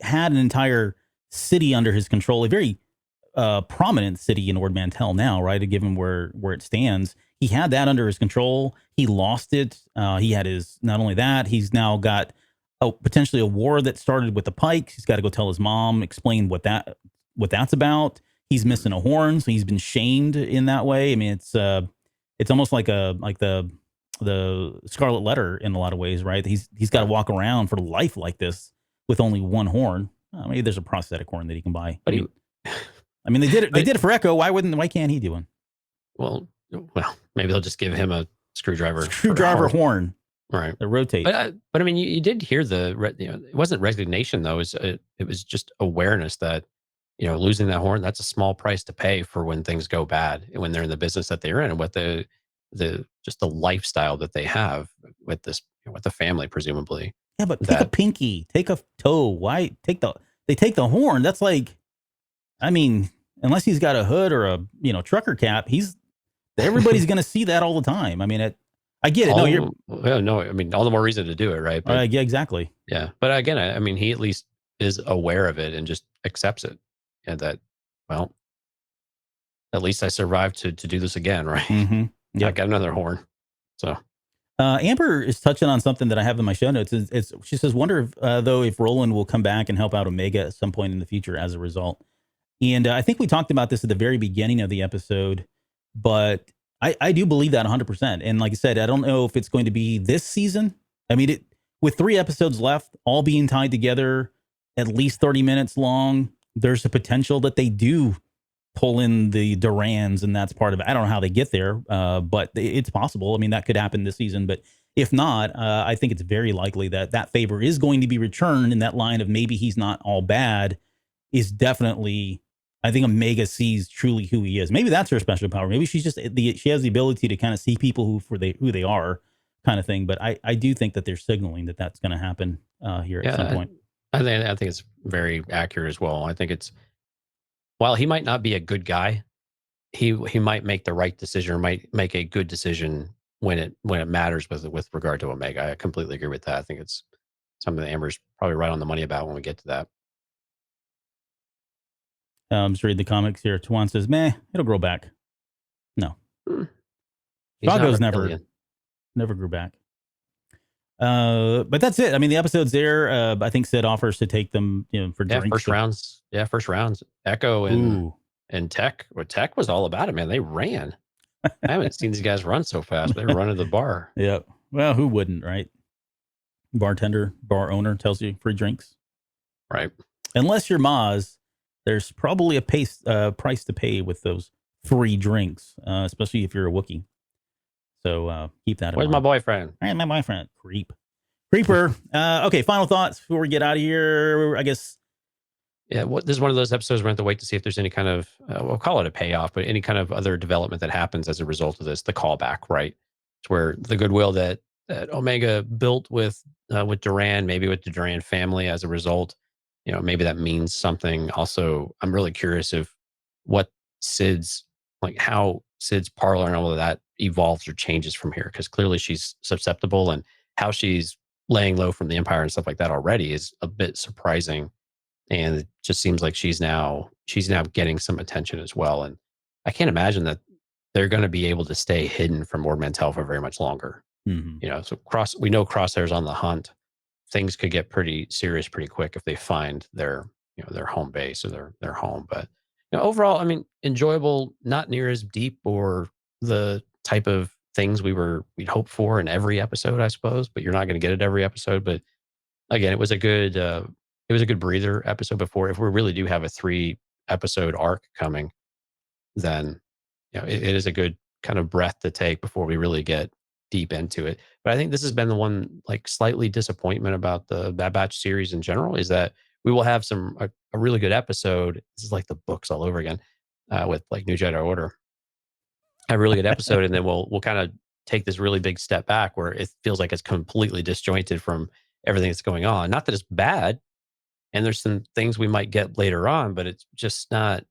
had an entire city under his control, a very prominent city in Ord Mantell now, right? Given where it stands, he had that under his control. He lost it. He had not only that, he's now got potentially a war that started with the Pikes. He's got to go tell his mom, explain what that's about. He's missing a horn, so he's been shamed in that way. I mean, it's almost like the Scarlet Letter in a lot of ways, right? He's got to walk around for life like this with only one horn. Maybe there's a prosthetic horn that he can buy. But they did it. They did it for Echo. Why can't he do one? Well, maybe they'll just give him a screwdriver horn. Right. That rotate. But I mean, you did hear it wasn't resignation though. It was just awareness that, losing that horn, that's a small price to pay for when things go bad, when they're in the business that they're in, and what the lifestyle that they have with this, with the family, presumably. Yeah, but take a pinky, take a toe. Why they take the horn? That's like, I mean, unless he's got a hood or a, trucker cap, everybody's going to see that all the time. I mean, I get it. No, I mean, all the more reason to do it, right? But, yeah, exactly. Yeah. But again, I mean, he at least is aware of it and just accepts it. And that, well, at least I survived to do this again, right? Mm-hmm. Yeah. I got another horn. So. Amber is touching on something that I have in my show notes. She says, wonder if Roland will come back and help out Omega at some point in the future as a result. And I think we talked about this at the very beginning of the episode, but I do believe that 100%. And like I said, I don't know if it's going to be this season. I mean, with 3 episodes left, all being tied together, at least 30 minutes long, there's a potential that they do pull in the Durands, and that's part of it. I don't know how they get there, but it's possible. I mean, that could happen this season. But if not, I think it's very likely that favor is going to be returned, and that line of maybe he's not all bad is definitely... I think Omega sees truly who he is. Maybe that's her special power. Maybe she has the ability to kind of see people who they are, kind of thing. But I do think that they're signaling that that's going to happen here at some point. I think it's very accurate as well. I think while he might not be a good guy, he might make the right decision or might make a good decision when it matters with regard to Omega. I completely agree with that. I think it's something that Amber's probably right on the money about when we get to that. Just read the comics here. Tuan says, meh, it'll grow back. No. Drago's never grew back. But that's it. I mean, the episode's there. I think Sid offers to take them, for drinks. First rounds. Echo and Tech. Well, Tech was all about it, man. They ran. I haven't seen these guys run so fast. They were running to the bar. Yeah. Well, who wouldn't, right? Bartender, bar owner tells you free drinks. Right. Unless you're Maz, there's probably a price to pay with those free drinks, especially if you're a Wookiee. So keep that in mind. Where's my boyfriend? Hey, my boyfriend. Creeper. Okay, final thoughts before we get out of here, I guess. Yeah, this is one of those episodes we're going to have to wait to see if there's any kind of, we'll call it a payoff, but any kind of other development that happens as a result of this, the callback, right? It's where the goodwill that Omega built with Duran, maybe with the Duran family as a result, maybe that means something. Also, I'm really curious of how Sid's parlor and all of that evolves or changes from here, because clearly she's susceptible, and how she's laying low from the Empire and stuff like that already is a bit surprising. And it just seems like she's now getting some attention as well. And I can't imagine that they're going to be able to stay hidden from Ord Mantell for very much longer. Mm-hmm. So we know Crosshair's on the hunt. Things could get pretty serious pretty quick if they find their home base or their home. But overall, I mean, enjoyable, not near as deep or the type of things we'd hope for in every episode, I suppose. But you're not going to get it every episode. But again, it was a good breather episode before. If we really do have a 3-episode arc coming, then it is a good kind of breath to take before we really get deep into it. But I think this has been the one slightly disappointment about the Bad Batch series in general, is that we will have a really good episode. This is like the books all over again with like New Jedi Order. A really good episode, and then we'll kind of take this really big step back where it feels like it's completely disjointed from everything that's going on. Not that it's bad, and there's some things we might get later on, but it's just not.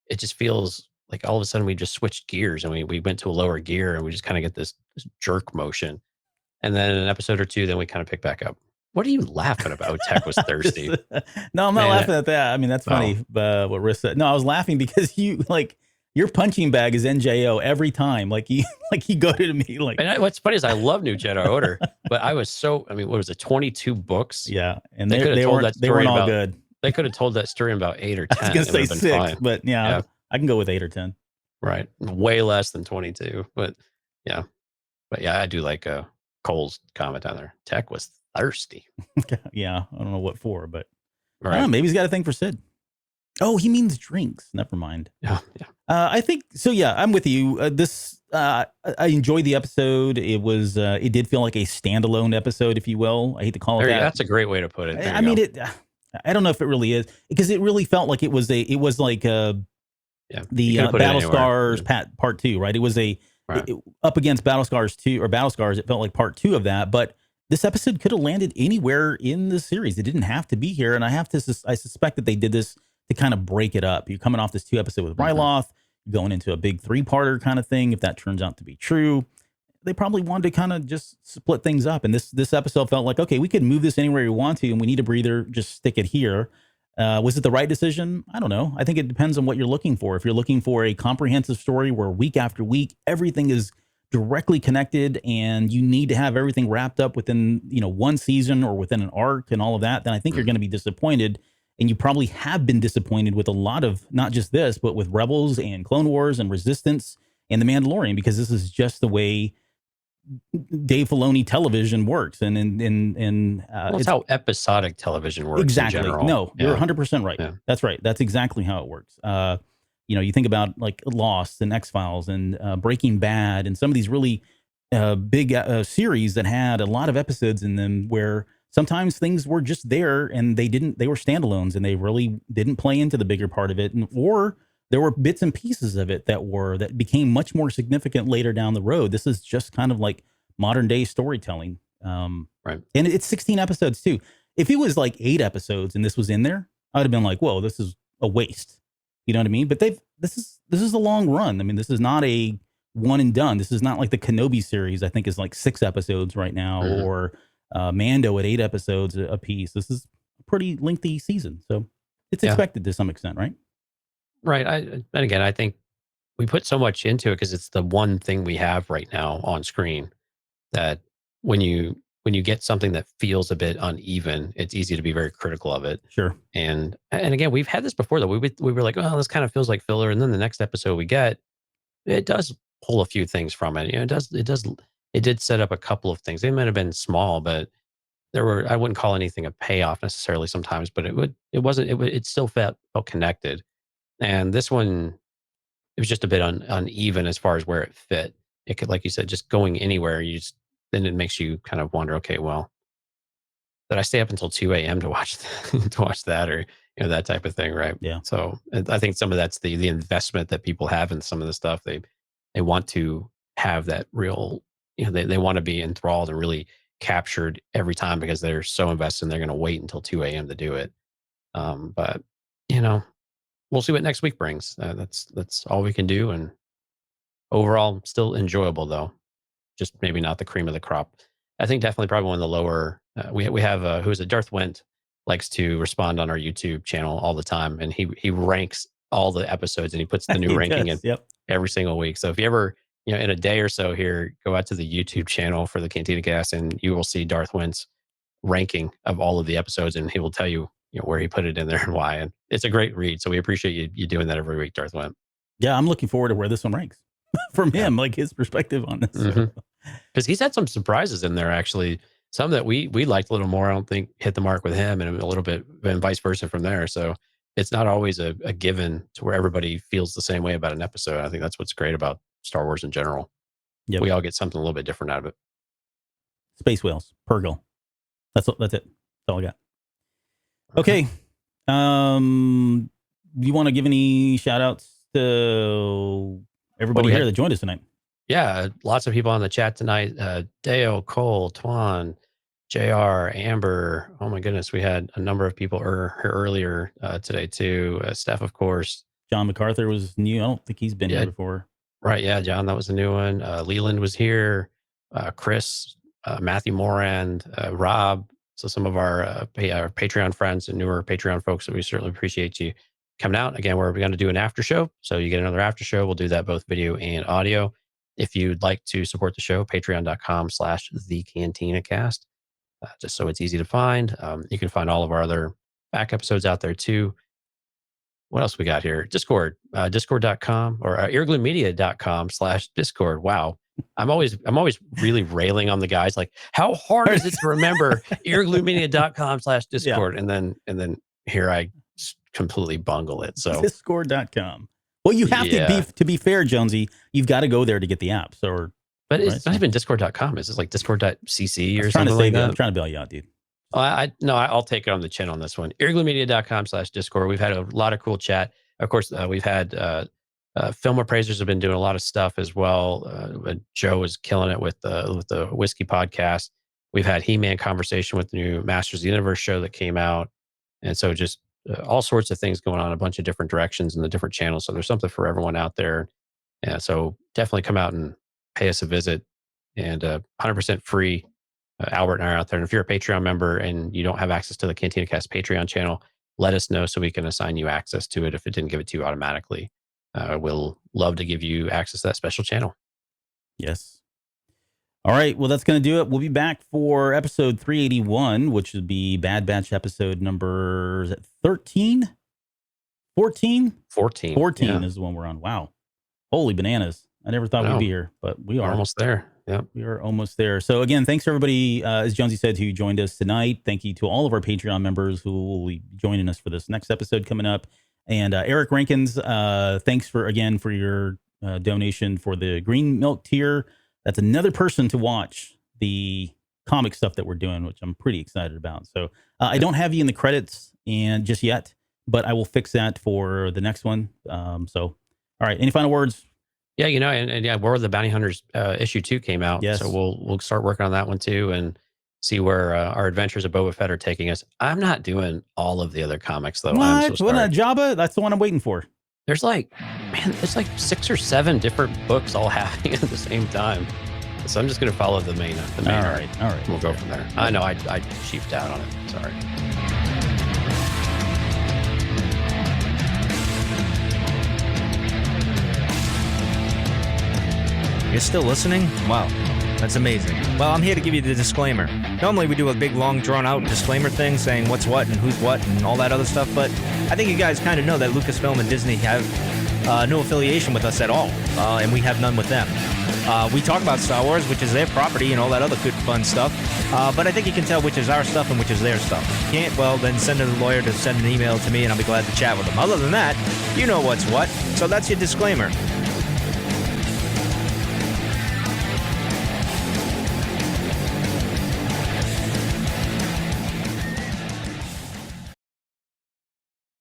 It just feels like all of a sudden we just switched gears and we went to a lower gear, and we just kind of get this jerk motion. And then in an episode or two, then we kind of pick back up. What are you laughing about? Tech was thirsty. No, I'm not laughing at that. I mean, that's funny. What Riss said. No, I was laughing because you like your punching bag is NJO every time. Like you go to me like. And what's funny is I love New Jedi Order, but I was so. I mean, what was it? 22 books. Yeah, and they weren't all good. They could have told that story in about 8 or 10. I was gonna say 6, fine. But yeah, I can go with 8 or 10. Right, way less than 22. But yeah, I do like Cole's comment on there. Tech was thirsty. Yeah, I don't know what for, but maybe he's got a thing for Sid. Oh, he means drinks. Never mind. Yeah. I think so. Yeah, I'm with you. I enjoyed the episode. It was. It did feel like a standalone episode, if you will. I hate to call it that. That's a great way to put it. I mean, I don't know if it really is, because it really felt like it was like the Battlescars part 2, right? It was up against Battlescars 2 or Battlescars. It felt like part 2 of that, but this episode could have landed anywhere in the series. It didn't have to be here, and I suspect that they did this to kind of break it up. You're coming off this 2 episode with Ryloth, going into a big 3-parter kind of thing. If that turns out to be true, they probably wanted to kind of just split things up. And this episode felt like, okay, we could move this anywhere we want to, and we need a breather. Just stick it here. Was it the right decision? I don't know. I think it depends on what you're looking for. If you're looking for a comprehensive story where week after week, everything is directly connected and you need to have everything wrapped up within, one season or within an arc and all of that, then I think you're going to be disappointed. And you probably have been disappointed with a lot of, not just this, but with Rebels and Clone Wars and Resistance and The Mandalorian, because this is just the way Dave Filoni television works. And it's how episodic television works. Exactly. In general. No, you're 100% right. Yeah. That's right. That's exactly how it works. You think about like Lost and X-Files and Breaking Bad and some of these really big series that had a lot of episodes in them where sometimes things were just there and they were standalones and they really didn't play into the bigger part of it. Or there were bits and pieces of it that became much more significant later down the road. This is just kind of like modern day storytelling. Right. And it's 16 episodes too. If it was like 8 episodes and this was in there, I would have been like, whoa, this is a waste. You know what I mean? But this is a long run. I mean, this is not a one and done. This is not like the Kenobi series, I think is like 6 episodes right now, or Mando at 8 episodes a piece. This is a pretty lengthy season. So it's expected to some extent, right? Right. And again, I think we put so much into it because it's the one thing we have right now on screen that when you get something that feels a bit uneven, it's easy to be very critical of it. Sure. And again, we've had this before though. We were like, oh, this kind of feels like filler. And then the next episode we get, it does pull a few things from it. It did set up a couple of things. They might have been small, but I wouldn't call anything a payoff necessarily sometimes, but it still felt connected. And this one, it was just a bit uneven as far as where it fit. It could, like you said, just going anywhere, then it makes you kind of wonder, okay, well, did I stay up until 2 a.m. to watch that, or that type of thing, right? Yeah. So I think some of that's the investment that people have in some of the stuff. They want to have that real, they want to be enthralled and really captured every time because they're so invested and they're going to wait until 2 a.m. to do it. But we'll see what next week brings. That's all we can do. And overall, still enjoyable though. Just maybe not the cream of the crop. I think definitely probably one of the lower. We have who is it? Darth Went likes to respond on our YouTube channel all the time, and he ranks all the episodes and he puts the new ranking in every single week. So if you ever in a day or so here, go out to the YouTube channel for the Cantina Cast, and you will see Darth Went's ranking of all of the episodes, and he will tell you where he put it in there and why. And it's a great read. So we appreciate you doing that every week, Darth Went. Yeah, I'm looking forward to where this one ranks from him, like his perspective on this. Because he's had some surprises in there, actually. Some that we liked a little more, I don't think hit the mark with him, and a little bit, and vice versa from there. So it's not always a given to where everybody feels the same way about an episode. I think that's what's great about Star Wars in general. Yep. We all get something a little bit different out of it. Space whales, Purgle. That's it. That's all I got. Okay. You want to give any shout outs to everybody here that joined us tonight? Yeah, lots of people on the chat tonight. Dale, Cole, Twan, JR, Amber. Oh my goodness, we had a number of people earlier today too. Steph, of course. John MacArthur was new. I don't think he's been here before. Right, yeah, John, that was a new one. Leland was here. Chris, Matthew Morand, Rob. So some of our Patreon friends and newer Patreon folks, that we certainly appreciate you coming out. Again, we're going to do an after show. So you get another after show. We'll do that both video and audio. If you'd like to support the show, patreon.com/thecantinacast. Just so it's easy to find. You can find all of our other back episodes out there too. What else we got here? Discord, discord.com or earglumedia.com/discord. Wow. I'm always really railing on the guys. Like, how hard is it to remember earglumedia.com/discord? Yeah. And then here I completely bungle it. So discord.com. Well, you have to be fair, Jonesy, you've got to go there to get the apps. But it's not even discord.com. It's like discord.cc or something like that. I'm trying to bail you out, dude. I'll take it on the chin on this one. earglumedia.com/discord. We've had a lot of cool chat. Of course, we've had film appraisers have been doing a lot of stuff as well. Joe is killing it with the whiskey podcast. We've had He-Man conversation with the new Masters of the Universe show that came out. And so just all sorts of things going on, a bunch of different directions in the different channels. So there's something for everyone out there. Yeah, so definitely come out and pay us a visit, and 100% free. Albert and I are out there. And if you're a Patreon member and you don't have access to the Cantina Cast Patreon channel, let us know so we can assign you access to it if it didn't give it to you automatically. We'll love to give you access to that special channel. Yes. All right. Well, that's going to do it. We'll be back for episode 381, which would be Bad Batch episode number 13? 14? 14. 14 is the one we're on. Wow. Holy bananas. I never thought we'd be here, but we are. We're almost there. Yeah. We are almost there. So again, thanks to everybody, as Jonesy said, who joined us tonight. Thank you to all of our Patreon members who will be joining us for this next episode coming up. And Eric Rankins, thanks for your donation for the green milk tier. That's another person to watch the comic stuff that we're doing, which I'm pretty excited about. So I don't have you in the credits and just yet, but I will fix that for the next one. All right. Any final words? Yeah, and War of the Bounty Hunters issue 2 came out. Yes. So we'll start working on that one too and see where our adventures of Boba Fett are taking us. I'm not doing all of the other comics though. What? Jabba? That's the one I'm waiting for. There's like 6 or 7 different books all happening at the same time. So I'm just going to follow the main. All right. We'll go from there. I know I chiefed out on it. Sorry. You're still listening? Wow, that's amazing. Well, I'm here to give you the disclaimer. Normally we do a big, long, drawn-out disclaimer thing saying what's what and who's what and all that other stuff, but I think you guys kind of know that Lucasfilm and Disney have no affiliation with us at all, and we have none with them. We talk about Star Wars, which is their property and all that other good, fun stuff, but I think you can tell which is our stuff and which is their stuff. If you can't, well, then send a lawyer to send an email to me, and I'll be glad to chat with them. Other than that, you know what's what, so that's your disclaimer.